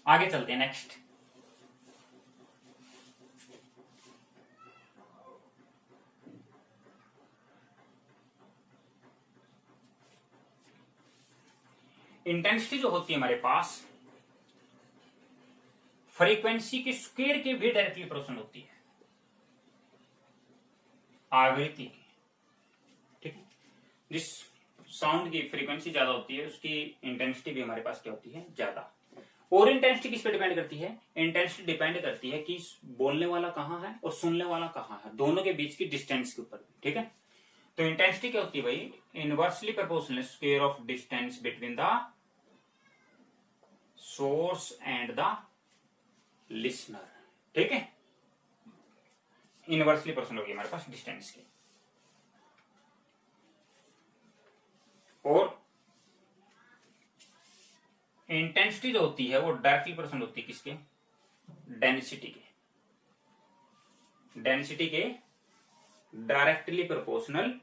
आगे चलते हैं नेक्स्ट। इंटेंसिटी जो होती है हमारे पास फ्रीक्वेंसी के स्क्वायर के भी डायरेक्टली प्रोपोर्शनल होती है, आवृत्ति की। ठीक है, जिस साउंड की फ्रीक्वेंसी ज्यादा होती है उसकी इंटेंसिटी भी हमारे पास क्या होती है? ज्यादा। और इंटेंसिटी किस पे डिपेंड करती है? इंटेंसिटी डिपेंड करती है कि बोलने वाला कहां है और सुनने वाला कहां है, दोनों के बीच की डिस्टेंस के ऊपर। ठीक है, तो इंटेंसिटी क्या होती है भाई? Inversely proportional square of distance between the source and the listener. ठीक है, इनवर्सली प्रोपोर्शनल होगी हमारे पास डिस्टेंस की। और इंटेंसिटी जो होती है वो डायरेक्टली प्रोपोर्शनल होती है किसके? डेंसिटी के। डेंसिटी के डायरेक्टली प्रोपोर्शनल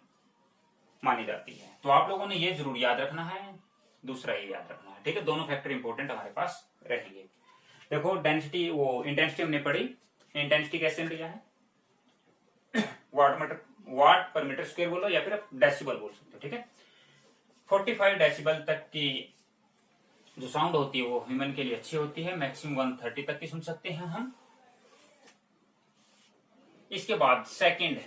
मानी जाती है। तो आप लोगों ने ये जरूर याद रखना है, दूसरा ये याद रखना है। ठीक है, दोनों फैक्टर इंपॉर्टेंट हमारे पास रहेंगे। देखो डेंसिटी, वो इंटेंसिटी हमने पढ़ी, इंटेंसिटी कैसे लिया है? वाट पर मीटर स्क्वायर बोलो या फिर आप डेसिबल बोल सकते हो। ठीक है, 45 डेसिबल तक की जो साउंड होती है वो ह्यूमन के लिए अच्छी होती है। मैक्सिमम 130 तक की सुन सकते हैं हम। इसके बाद सेकंड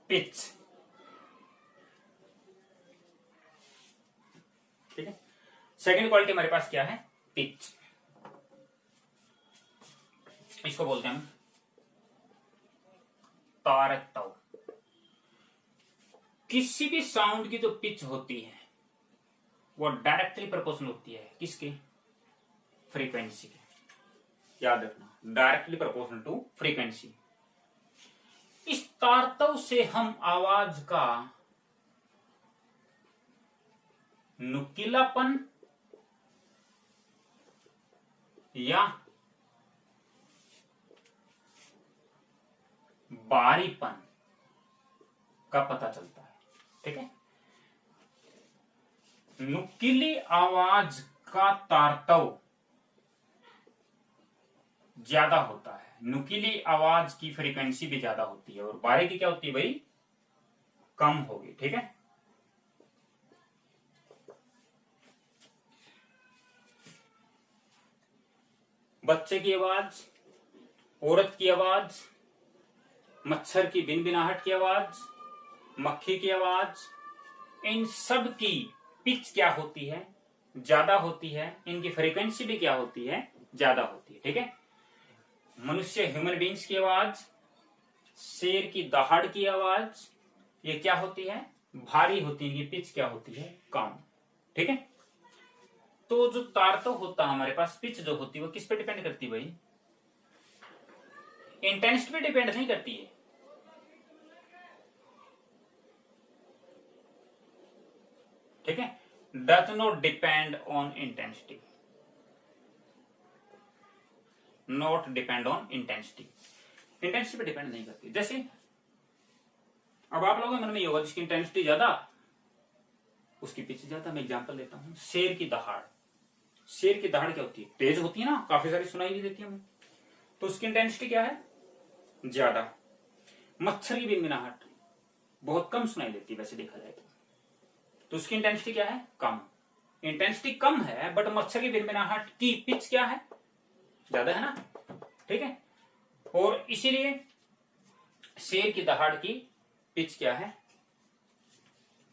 पिच। ठीक है। सेकंड क्वालिटी हमारे पास क्या है, पिच। इसको बोलते हैं हम तारकताव। किसी भी साउंड की जो पिच होती है वो डायरेक्टली प्रोपोर्शनल होती है किसके, फ्रीक्वेंसी के। याद रखना, डायरेक्टली प्रोपोर्शनल टू फ्रीक्वेंसी। इस तारतव से हम आवाज का नुकीलापन या बारीपन का पता चलता है। ठीक है, नुकीली आवाज का तारतव ज्यादा होता है, नुकीली आवाज की फ्रीक्वेंसी भी ज्यादा होती है, और बारी की क्या होती है भाई, कम होगी। ठीक है, बच्चे की आवाज, औरत की आवाज, मच्छर की बिनबिनाहट की आवाज, मक्खी की आवाज, इन सब की पिच क्या होती है, ज्यादा होती है। इनकी फ्रीक्वेंसी भी क्या होती है, ज्यादा होती है। ठीक है, मनुष्य ह्यूमन बींग्स की आवाज, शेर की दहाड़ की आवाज, ये क्या होती है, भारी होती है। ये पिच क्या होती है, कम। ठीक है, तो जो तारतव होता है हमारे पास, पिच जो होती है वो किस पे डिपेंड करती है भाई, इंटेंसिटी पे डिपेंड नहीं करती है। ठीक है, does not depend on intensity, not depend on intensity, intensity पे डिपेंड नहीं करती। जैसे अब आप लोगों के मन में ये होगा जिसकी इंटेंसिटी ज्यादा उसकी पिच ज्यादा। मैं एग्जांपल देता हूं, शेर की दहाड़। शेर की दहाड़ क्या होती है, तेज होती है ना, काफी सारी सुनाई भी देती है हमें, तो उसकी इंटेंसिटी क्या है, ज्यादा। मच्छर की बिनबिनाहट बहुत कम सुनाई देती है वैसे देखा जाए तो उसकी इंटेंसिटी क्या है, कम। इंटेंसिटी कम है बट मच्छर की बिनबिनाहट की पिच क्या है, ज्यादा है ना। ठीक है, और इसीलिए शेर की दहाड़ की पिच क्या है,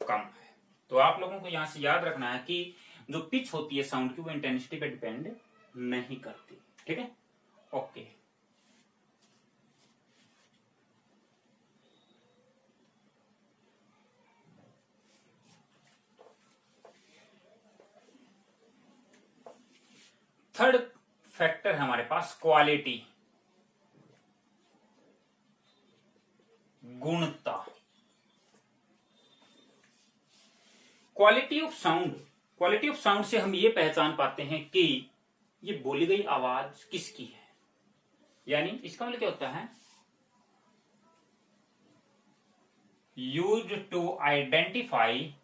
कम है। तो आप लोगों को यहां से याद रखना है कि जो पिच होती है साउंड की वो इंटेंसिटी पे डिपेंड नहीं करती। ठीक है, ओके। थर्ड फैक्टर है हमारे पास क्वालिटी, गुणता। Quality of sound, quality of sound से हम ये पहचान पाते हैं कि ये बोली गई आवाज किसकी है। यानी इसका मतलब क्या होता है, used to identify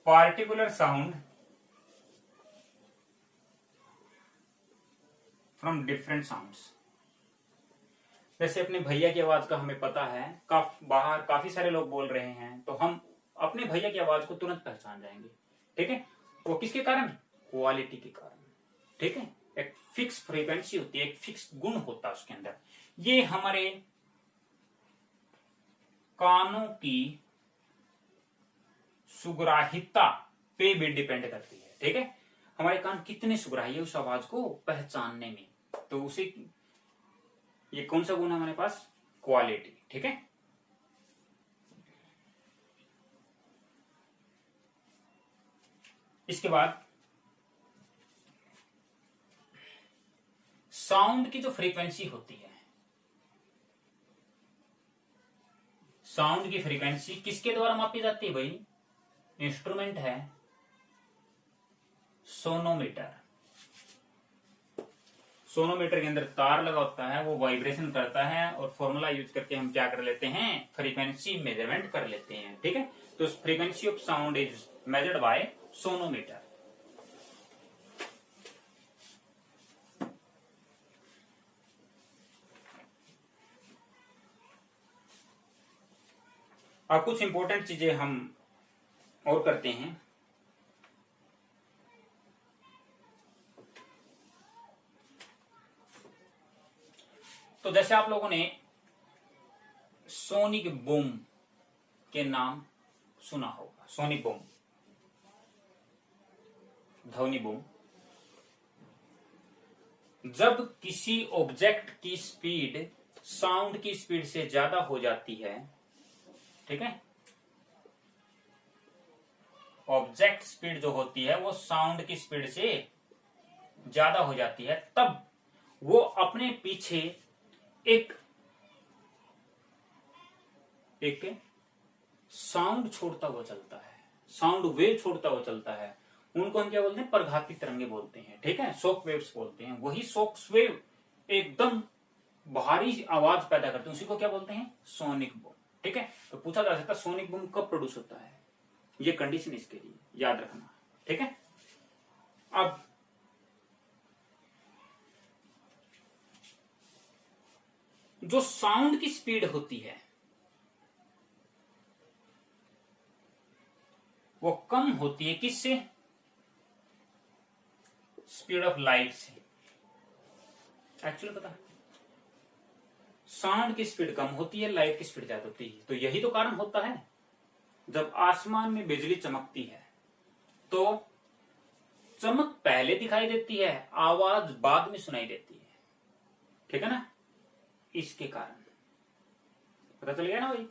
particular sound from different sounds. जैसे अपने भैया की आवाज का हमें पता है, बाहर काफी सारे लोग बोल रहे हैं तो हम अपने भैया की आवाज को तुरंत पहचान जाएंगे। ठीक है, वो किसके कारण, क्वालिटी के कारण। ठीक है, एक फिक्स फ्रीक्वेंसी होती है, एक फिक्स गुण होता है उसके अंदर। ये हमारे कानों की सुग्राहिता पे भी डिपेंड करती है। ठीक है, हमारे कान कितने सुग्राही है उस आवाज को पहचानने में, तो उसे ये कौन सा गुण है हमारे पास, क्वालिटी। ठीक है, इसके बाद साउंड की जो फ्रीक्वेंसी होती है, साउंड की फ्रीक्वेंसी किसके द्वारा मापी जाती है भाई, इंस्ट्रूमेंट है सोनोमीटर। सोनोमीटर के अंदर तार लगा होता है, वो वाइब्रेशन करता है और फॉर्मूला यूज करके हम क्या कर लेते हैं, फ्रीक्वेंसी मेजरमेंट कर लेते हैं। ठीक है, तो frequency of sound is measured by sonometer. अब कुछ इंपॉर्टेंट चीजें हम और करते हैं। तो जैसे आप लोगों ने सोनिक बूम के नाम सुना होगा, सोनिक बूम, ध्वनि बूम। जब किसी ऑब्जेक्ट की स्पीड साउंड की स्पीड से ज्यादा हो जाती है, ठीक है, ऑब्जेक्ट स्पीड जो होती है वो साउंड की स्पीड से ज्यादा हो जाती है, तब वो अपने पीछे एक साउंड छोड़ता हुआ चलता है, साउंड वेव छोड़ता हुआ चलता है। उनको हम क्या बोलते हैं? प्रघाती तरंगे बोलते हैं, ठीक है, शॉक वेव्स बोलते हैं। वही शॉक वेव एकदम भारी आवाज पैदा करते हैं, उसी को क्या बोलते हैं? सोनिक बूम, ठीक है। तो पूछा जा सकता है सोनिक बूम कब प्रोड्यूस होता है, ये कंडीशन इसके लिए याद रखना, ठीक है। अब जो साउंड की स्पीड होती है वो कम होती है किससे? स्पीड ऑफ लाइट से। एक्चुअली पता, साउंड की स्पीड कम होती है, लाइट की स्पीड ज्यादा होती है। तो यही तो कारण होता है जब आसमान में बिजली चमकती है तो चमक पहले दिखाई देती है, आवाज बाद में सुनाई देती है, ठीक है ना। इसके कारण पता चल गया ना भाई,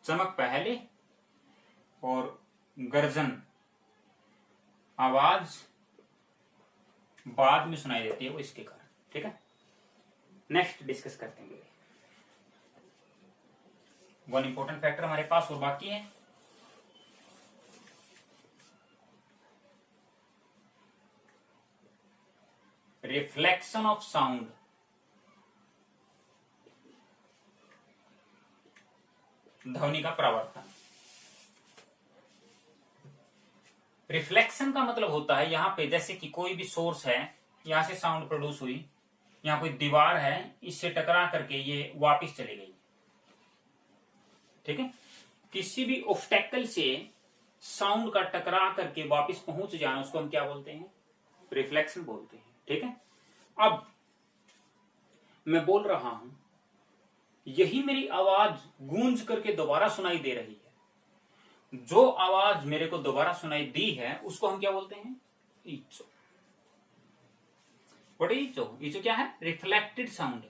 चमक पहले और गर्जन आवाज बाद में सुनाई देती है, वो इसके कारण, ठीक है। नेक्स्ट डिस्कस करते हैं। वन इंपॉर्टेंट फैक्टर हमारे पास और बाकी है, रिफ्लेक्शन ऑफ साउंड। ध्वनि का परावर्तन। रिफ्लेक्शन का मतलब होता है यहां पे जैसे कि कोई भी सोर्स है, यहां से साउंड प्रोड्यूस हुई, यहां कोई दीवार है, इससे टकरा करके ये वापस चली गई, ठीक है। किसी भी ऑब्स्टेकल से साउंड का टकरा करके वापस पहुंच जाना, उसको हम क्या बोलते हैं? रिफ्लेक्शन बोलते हैं, ठीक है। अब मैं बोल रहा हूं, यही मेरी आवाज गूंज करके दोबारा सुनाई दे रही है, जो आवाज मेरे को दोबारा सुनाई दी है उसको हम क्या बोलते हैं? इचो। What is इचो? इचो क्या है? Reflected sound.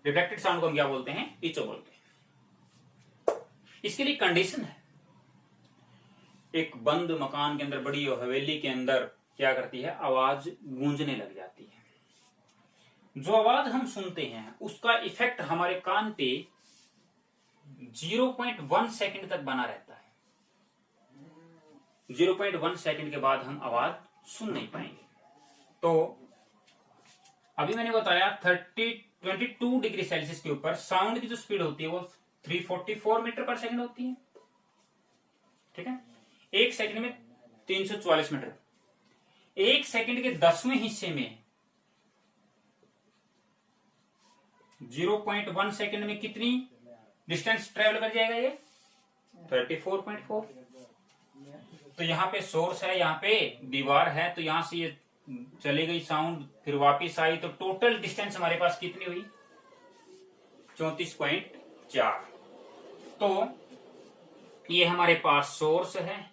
रिफ्लेक्टेड साउंड को हम क्या बोलते हैं? इचो बोलते हैं। इसके लिए कंडीशन है, एक बंद मकान के अंदर, बड़ी हवेली के अंदर क्या करती है? आवाज गूंजने लग जाती है। जो आवाज हम सुनते हैं उसका इफेक्ट हमारे कान पे 0.1 सेकंड तक बना रहता है। 0.1 सेकंड के बाद हम आवाज सुन नहीं पाएंगे। तो अभी मैंने बताया 22 डिग्री सेल्सियस के ऊपर साउंड की जो स्पीड होती है वो 344 मीटर पर सेकंड होती है, ठीक है। एक सेकंड में 344 मीटर। एक सेकंड के 10वें हिस्से में 0.1 सेकंड में कितनी डिस्टेंस ट्रेवल कर जाएगा? ये 34.4। तो यहाँ पे सोर्स है, यहाँ पे दीवार है, तो यहां से ये चली गई साउंड, फिर वापिस आई, तो टोटल डिस्टेंस हमारे पास कितनी हुई? 34.4। तो ये हमारे पास सोर्स है,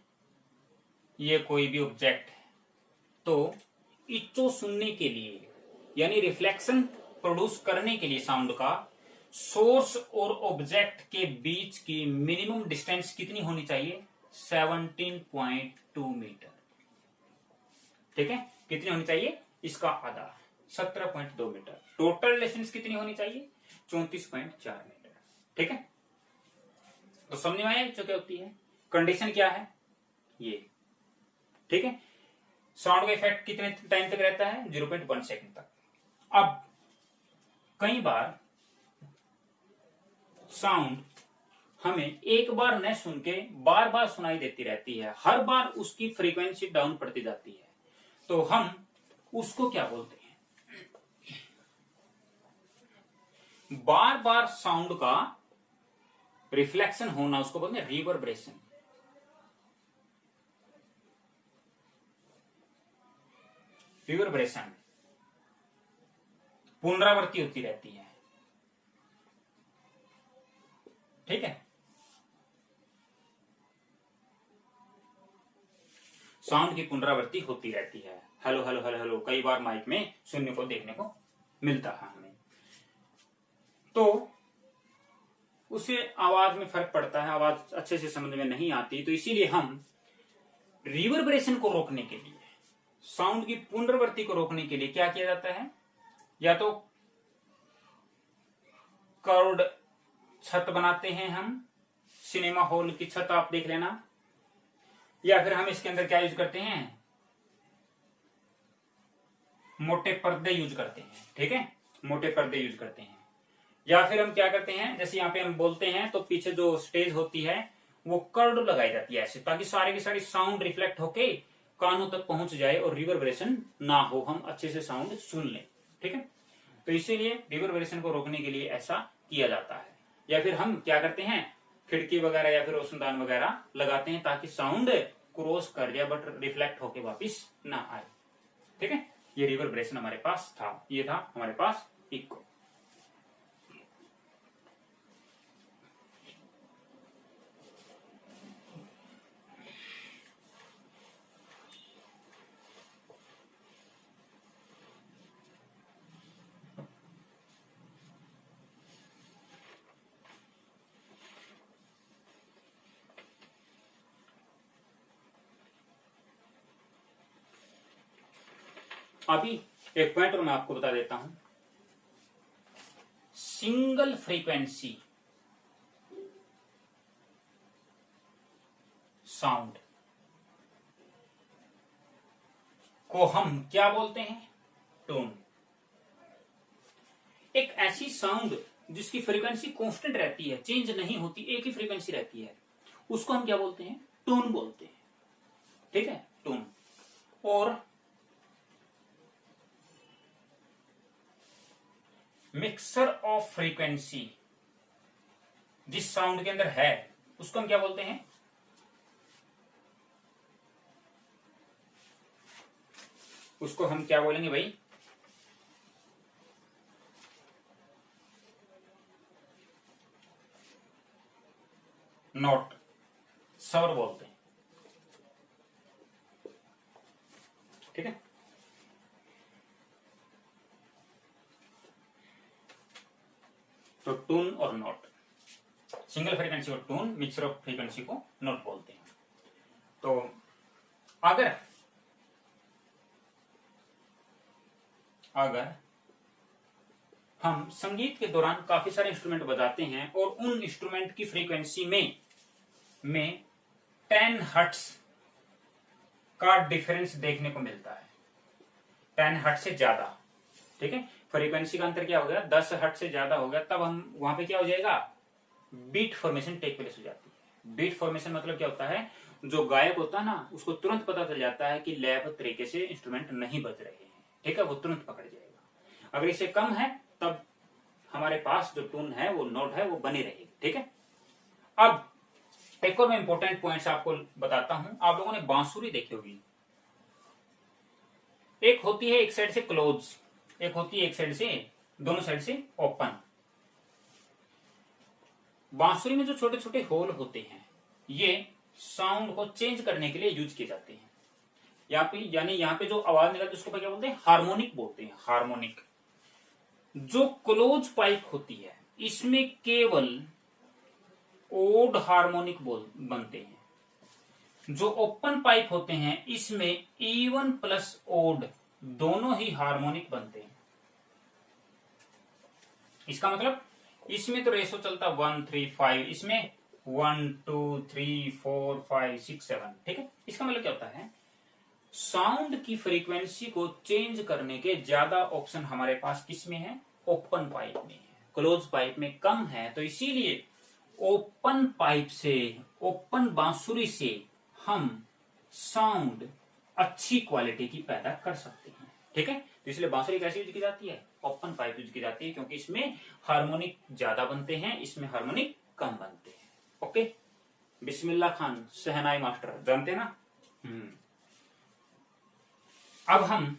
ये कोई भी ऑब्जेक्ट है। तो इचो सुनने के लिए, यानी रिफ्लेक्शन प्रोड्यूस करने के लिए साउंड का, सोर्स और ऑब्जेक्ट के बीच की मिनिमम डिस्टेंस कितनी होनी चाहिए? 17.2 मीटर, ठीक है। कितनी होनी चाहिए? इसका आधा, 17.2 मीटर। टोटल डिस्टेंस कितनी होनी चाहिए? 34.4 मीटर, ठीक है। तो समझ में आया जो क्या होती है? कंडीशन क्या है ये, ठीक है। साउंड का इफेक्ट कितने टाइम तक रहता है? 0.1 सेकंड तक। अब कई बार साउंड हमें एक बार न सुन के बार बार सुनाई देती रहती है, हर बार उसकी फ्रीक्वेंसी डाउन पड़ती जाती है, तो हम उसको क्या बोलते हैं? बार बार साउंड का रिफ्लेक्शन होना, उसको बोलते हैं रिवर्बरेशन। रिवर्बरेशन पुनरावृत्ति होती रहती है। ठीक है, साउंड की पुनरावृत्ति होती रहती है। हेलो हेलो हेलो हेलो कई बार माइक में सुनने को देखने को मिलता है हमें, तो उससे आवाज में फर्क पड़ता है, आवाज अच्छे से समझ में नहीं आती। तो इसीलिए हम रिवर्बरेशन को रोकने के लिए, साउंड की पुनरावृत्ति को रोकने के लिए क्या किया जाता है, या तो कर्व्ड छत बनाते हैं हम, सिनेमा हॉल की छत आप देख लेना, या फिर हम इसके अंदर क्या यूज करते हैं, मोटे पर्दे यूज करते हैं। ठीक है, मोटे पर्दे यूज करते हैं। या फिर हम क्या करते हैं, जैसे यहाँ पे हम बोलते हैं तो पीछे जो स्टेज होती है वो कर्ड लगाई जाती है ऐसे, ताकि सारे की सारी साउंड रिफ्लेक्ट होके कानों तक पहुंच जाए और रिवर्बरेशन ना हो, हम अच्छे से साउंड सुन लें। ठीक है, तो इसीलिए रिवर्बरेशन को रोकने के लिए ऐसा किया जाता है। या फिर हम क्या करते हैं, खिड़की वगैरह या फिर रोशनदान वगैरह लगाते हैं ताकि साउंड क्रॉस कर जाए बट रिफ्लेक्ट होके वापिस ना आए। ठीक है, ये रिवर्बरेशन हमारे पास था, ये था हमारे पास इको। अभी एक पॉइंट और मैं आपको बता देता हूं, सिंगल फ्रीक्वेंसी साउंड को हम क्या बोलते हैं, टोन। एक ऐसी साउंड जिसकी फ्रीक्वेंसी कांस्टेंट रहती है, चेंज नहीं होती, एक ही फ्रीक्वेंसी रहती है, उसको हम क्या बोलते हैं, टोन बोलते हैं। ठीक है, टोन। और मिक्सर ऑफ फ्रीक्वेंसी जिस साउंड के अंदर है उसको हम क्या बोलते हैं, उसको हम क्या बोलेंगे भाई, नोट, स्वर बोलते हैं। ठीक है, तो टून और नोट, सिंगल फ्रीक्वेंसी को टून, मिक्सर ऑफ फ्रीक्वेंसी को नोट बोलते हैं। तो अगर हम संगीत के दौरान काफी सारे इंस्ट्रूमेंट बजाते हैं और उन इंस्ट्रूमेंट की फ्रीक्वेंसी में 10 हर्ट्ज का डिफरेंस देखने को मिलता है, 10 हर्ट्ज से ज्यादा। ठीक है, फ्रीक्वेंसी का अंतर क्या हो गया, 10 हर्ट्ज से ज्यादा हो गया, तब हम वहां पे क्या हो जाएगा, बीट फॉर्मेशन टेक प्लेस हो जाती है। बीट फॉर्मेशन मतलब क्या होता है, जो गायक होता है ना उसको तुरंत पता चल जाता है कि लैब तरीके से इंस्ट्रूमेंट नहीं बज रहे हैं। ठीक है, वो तुरंत पकड़ जाएगा। अगर इससे कम है तब हमारे पास जो टून है, वो नोट है, वो बनी रहेगी। ठीक है, अब एक और मैं इंपॉर्टेंट पॉइंट्स आपको बताता हूं। आप लोगों ने बांसुरी देखी होगी, एक होती है एक साइड से क्लोज, एक होती है एक साइड से, दोनों साइड से ओपन। बांसुरी में जो छोटे छोटे होल होते हैं ये साउंड को चेंज करने के लिए यूज किए जाते हैं। यहाँ पे यानी यहाँ पे जो आवाज निकलती है उसको क्या बोलते हैं, हार्मोनिक बोलते हैं, हार्मोनिक। जो क्लोज पाइप होती है इसमें केवल ओड हार्मोनिक बनते हैं। जो ओपन पाइप होते हैं इसमें इवन प्लस ओड दोनों ही हार्मोनिक बनते हैं। इसका मतलब इसमें तो रेशो चलता 1 3 5, इसमें 1 2 3 4 5 6 7। ठीक है, इसका मतलब क्या होता है, साउंड की फ्रीक्वेंसी को चेंज करने के ज्यादा ऑप्शन हमारे पास किसमें है, ओपन पाइप में है, क्लोज पाइप में कम है। तो इसीलिए ओपन पाइप से, ओपन बांसुरी से हम साउंड अच्छी क्वालिटी की पैदा कर सकते हैं। ठीक है, तो इसलिए बांसुरी कैसे यूज की जाती है, ओपन पाइप यूज की जाती है, क्योंकि इसमें हार्मोनिक ज्यादा बनते हैं, इसमें हार्मोनिक कम बनते हैं। ओके, बिस्मिल्लाह खान शहनाई मास्टर जानते हैं ना। अब हम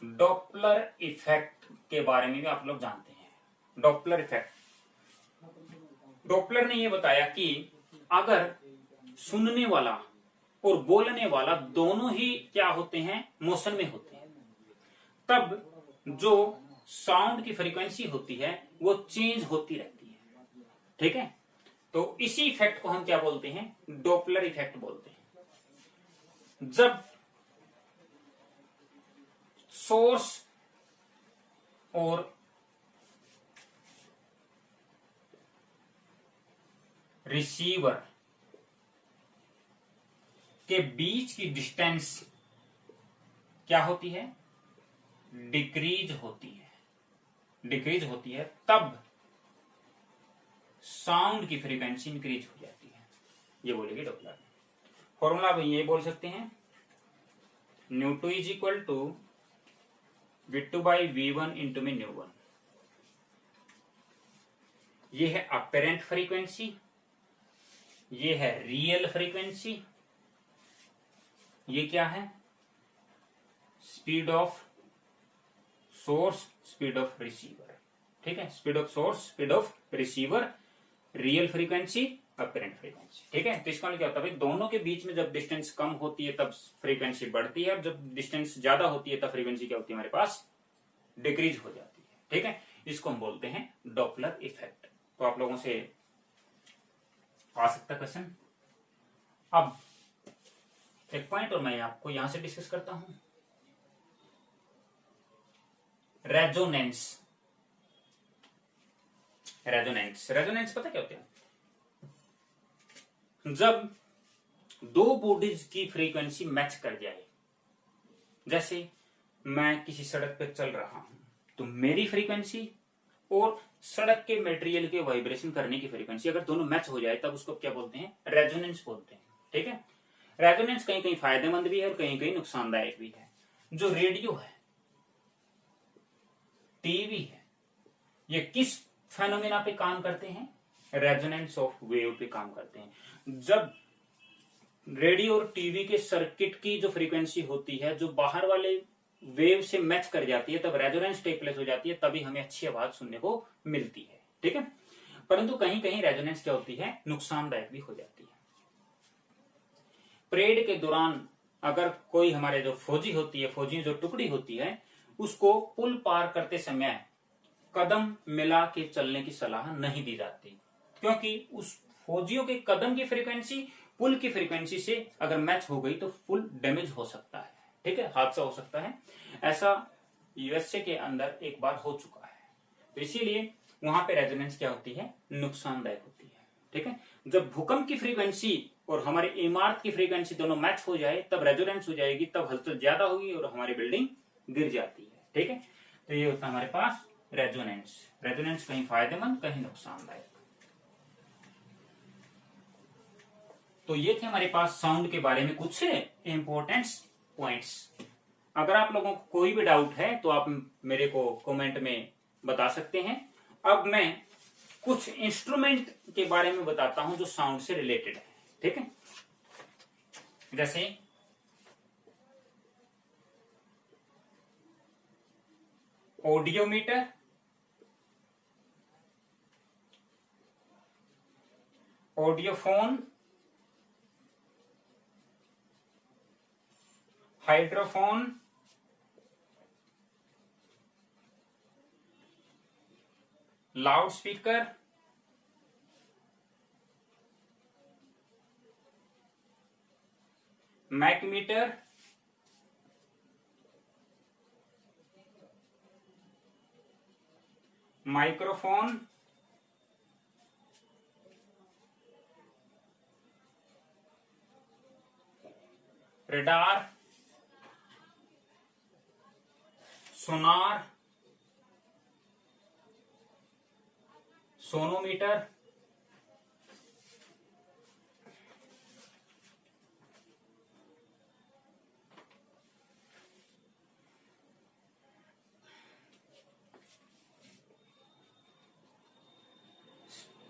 डॉपलर इफेक्ट के बारे में भी आप लोग जानते हैं। डॉपलर इफेक्ट, डॉपलर ने यह बताया कि अगर सुनने वाला और बोलने वाला दोनों ही क्या होते हैं, मोशन में होते हैं, तब जो साउंड की फ्रीक्वेंसी होती है वो चेंज होती रहती है। ठीक है, तो इसी इफेक्ट को हम क्या बोलते हैं, डॉपलर इफेक्ट बोलते हैं। जब सोर्स और रिसीवर के बीच की डिस्टेंस क्या होती है, डिक्रीज होती है, डिक्रीज होती है, तब साउंड की फ्रीक्वेंसी इंक्रीज हो जाती है। ये बोलेगी डॉपलर। फॉर्मूला आप ये बोल सकते हैं, न्यू2 is equal to V2 by V1 into में न्यू1। ये है अपेरेंट फ्रीक्वेंसी, ये है रियल फ्रीक्वेंसी, ये क्या है, speed of source, speed of receiver. ठीक है, speed of source, speed of receiver, real frequency, apparent frequency. ठीक है, तो इसका मतलब क्या होता है भाई, दोनों के बीच में जब डिस्टेंस कम होती है तब फ्रीक्वेंसी बढ़ती है, और जब डिस्टेंस ज्यादा होती है तब फ्रीक्वेंसी क्या होती है हमारे पास, डिक्रीज हो जाती है। ठीक है, इसको हम बोलते हैं डॉपलर इफेक्ट। तो आप लोगों से आ सकता क्वेश्चन। अब एक पॉइंट और मैं आपको यहां से डिस्कस करता हूं, रेजोनेंस। रेजोनेंस, रेजोनेंस पता क्या होता है, जब दो बॉडीज की फ्रीक्वेंसी मैच कर जाए। जैसे मैं किसी सड़क पर चल रहा हूं, तो मेरी फ्रीक्वेंसी और सड़क के मटेरियल के वाइब्रेशन करने की फ्रीक्वेंसी अगर दोनों मैच हो जाए, तब उसको क्या बोलते हैं, रेजोनेंस बोलते हैं। ठीक है, रेजोनेंस कहीं कहीं फायदेमंद भी है और कहीं कहीं नुकसानदायक भी है। जो रेडियो है, टीवी है, ये किस फेनोमेना पे काम करते हैं, रेजोनेंस ऑफ वेव पे काम करते हैं। जब रेडियो और टीवी के सर्किट की जो फ्रीक्वेंसी होती है, जो बाहर वाले वेव से मैच कर जाती है, तब रेजोनेंस टेक प्लेस हो जाती है, तभी हमें अच्छी आवाज सुनने को मिलती है। ठीक है, परंतु कहीं कहीं रेजोनेंस क्या होती है, नुकसानदायक भी हो जाती है। परेड के दौरान अगर कोई हमारे जो फौजी होती है, फौजी जो टुकड़ी होती है, उसको पुल पार करते समय कदम मिला के चलने की सलाह नहीं दी जाती, क्योंकि उस फौजियों के कदम की फ्रीक्वेंसी पुल की फ्रीक्वेंसी से अगर मैच हो गई तो फुल डैमेज हो सकता है। ठीक है, हादसा हो सकता है। ऐसा यूएसए के अंदर एक बार हो चुका है, तो इसीलिए वहां पे रेजोनेंस क्या होती है, नुकसानदायक होती है। ठीक है, जब भूकंप की फ्रीक्वेंसी और हमारी इमारत की फ्रीक्वेंसी दोनों मैच हो जाए, तब रेजोनेंस हो जाएगी, तब हलचल ज्यादा होगी और हमारी बिल्डिंग गिर जाती है। ठीक है, तो ये होता है हमारे पास रेजोनेंस। रेजोनेंस कहीं फायदेमंद, कहीं नुकसानदायक। तो ये थे हमारे पास साउंड के बारे में कुछ इंपॉर्टेंट पॉइंट्स। अगर आप लोगों को कोई भी डाउट है तो आप मेरे को कमेंट में बता सकते हैं। अब मैं कुछ इंस्ट्रूमेंट के बारे में बताता हूं जो साउंड से रिलेटेड है। ठीक है, जैसे audiometer, audiophone, hydrophone, loud speaker, machmeter, microphone, radar, sonar, sonometer,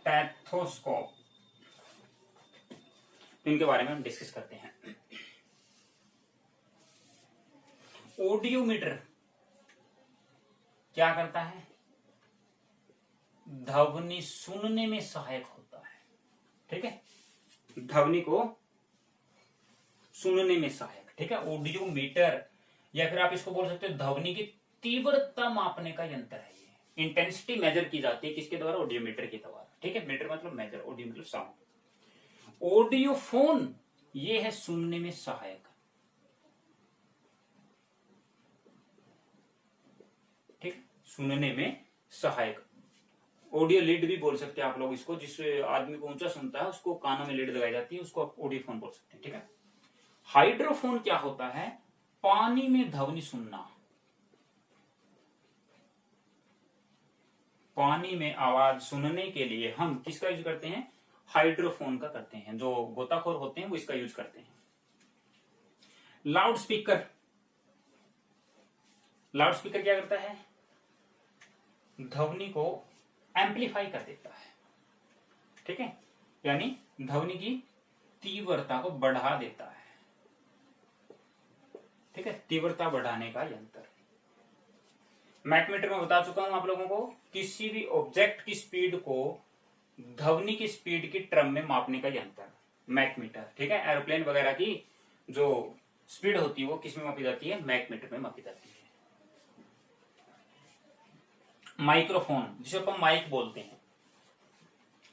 stethoscope, इनके बारे में हम डिस्कस करते हैं। ऑडियोमीटर क्या करता है? ध्वनि सुनने में सहायक होता है। ठीक है, ध्वनि को सुनने में सहायक। ठीक है, ऑडियोमीटर या फिर आप इसको बोल सकते हो ध्वनि की तीव्रता मापने का यंत्र है। ये इंटेंसिटी मेजर की जाती है किसके द्वारा? ऑडियोमीटर के द्वारा। ठीक है, मीटर मतलब मेजर, ऑडियो मतलब साउंड। ऑडियोफोन ये है सुनने में सहायक। ठीक, सुनने में सहायक। ऑडियो लीड भी बोल सकते हैं आप लोग इसको, जिस आदमी को ऊंचा सुनता है उसको कानों में लीड लगाई जाती है, उसको आप ऑडियोफोन बोल सकते हैं। ठीक है, हाइड्रोफोन क्या होता है? पानी में ध्वनि सुनना। पानी में आवाज सुनने के लिए हम किसका यूज करते हैं? हाइड्रोफोन का करते हैं। जो गोताखोर होते हैं वो इसका यूज करते हैं। लाउड स्पीकर, लाउड स्पीकर क्या करता है? ध्वनि को एम्पलीफाई कर देता है। ठीक है, यानी ध्वनि की तीव्रता को बढ़ा देता है। ठीक है, तीव्रता बढ़ाने का यंत्र। मैकमीटर में बता चुका हूं आप लोगों को, किसी भी ऑब्जेक्ट की स्पीड को ध्वनि की स्पीड की टर्म में मापने का यंत्र, मैकमीटर। ठीक है, एरोप्लेन वगैरह की जो स्पीड होती है वो किस में मापी जाती है? मैकमीटर में मापी जाती है। माइक्रोफोन, जिसे अपन माइक बोलते हैं,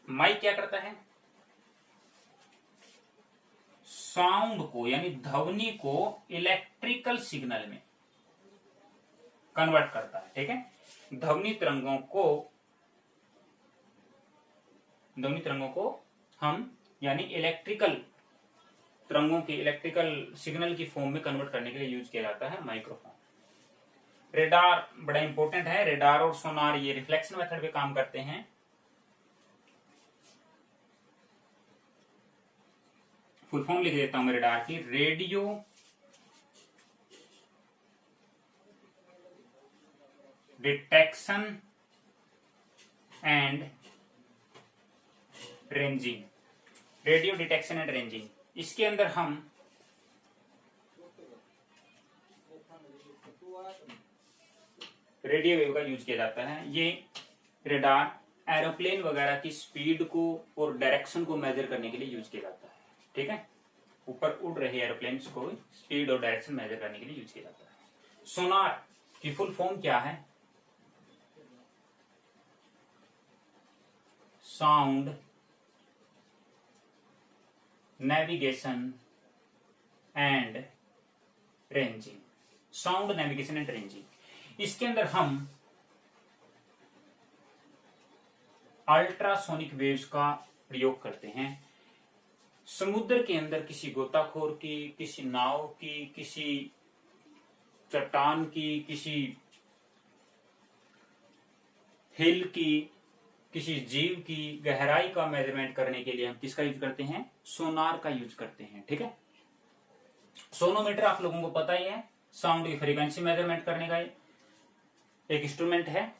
माइक क्या करता है? साउंड को यानी ध्वनि को इलेक्ट्रिकल सिग्नल में कन्वर्ट करता है। ठीक है, ध्वनि तरंगों को हम यानी इलेक्ट्रिकल तरंगों की इलेक्ट्रिकल सिग्नल की फॉर्म में कन्वर्ट करने के लिए यूज किया जाता है माइक्रोफोन। रेडार बड़ा इंपॉर्टेंट है। रेडार और सोनार ये रिफ्लेक्शन मेथड पे काम करते हैं। फुल फॉर्म लिख देता हूं मैं रेडार की, radio detection and ranging. Radio detection and ranging, इसके अंदर हम रेडियो वेव का यूज किया जाता है। ये रेडार एरोप्लेन वगैरह की स्पीड को और डायरेक्शन को मेजर करने के लिए यूज किया जाता है। ठीक है, ऊपर उड़ रहे एरोप्लेन को स्पीड और डायरेक्शन मेजर करने के लिए यूज किया जाता है। सोनार की फुल फॉर्म क्या है? Sound navigation and ranging. Sound navigation and ranging, इसके अंदर हम अल्ट्रासोनिक वेव्स का प्रयोग करते हैं। समुद्र के अंदर किसी गोताखोर की, किसी नाव की, किसी चट्टान की, किसी हिल की, किसी जीव की गहराई का मेजरमेंट करने के लिए हम किसका यूज करते हैं? सोनार का यूज करते हैं। ठीक है, सोनोमीटर आप लोगों को पता ही है, साउंड की फ्रीक्वेंसी मेजरमेंट करने का एक इंस्ट्रूमेंट है।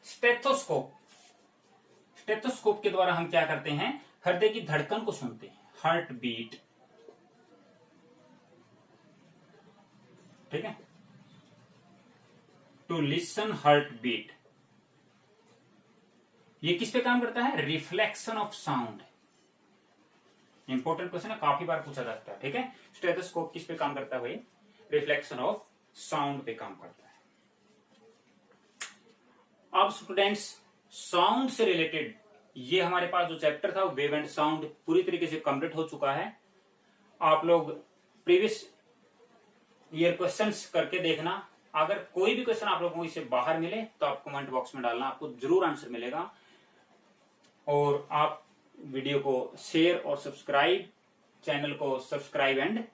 स्टेथोस्कोप, स्टेथोस्कोप के द्वारा हम क्या करते हैं? हृदय की धड़कन को सुनते हैं, हार्ट बीट। ठीक है, टू लिसन हार्ट बीट। ये किस पे काम करता है? Reflection of sound. Important question है, काफी बार पूछा जाता है। ठीक है, स्टेथोस्कोप किस पे काम करता है? भाई रिफ्लेक्शन ऑफ साउंड पे काम करता है। अब स्टूडेंट्स, साउंड से रिलेटेड ये हमारे पास जो चैप्टर था वेव एंड साउंड पूरी तरीके से कंप्लीट हो चुका है। आप लोग प्रीवियस ईयर क्वेश्चंस करके देखना। अगर कोई भी क्वेश्चन आप लोगों को इससे बाहर मिले तो आप कमेंट बॉक्स में डालना, आपको जरूर आंसर मिलेगा। और आप वीडियो को शेयर और सब्सक्राइब, चैनल को सब्सक्राइब एंड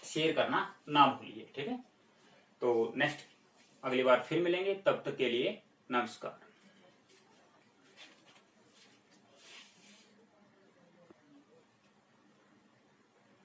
शेयर करना ना भूलिए। ठीक है, तो नेक्स्ट अगली बार फिर मिलेंगे, तब तक के लिए नमस्कार।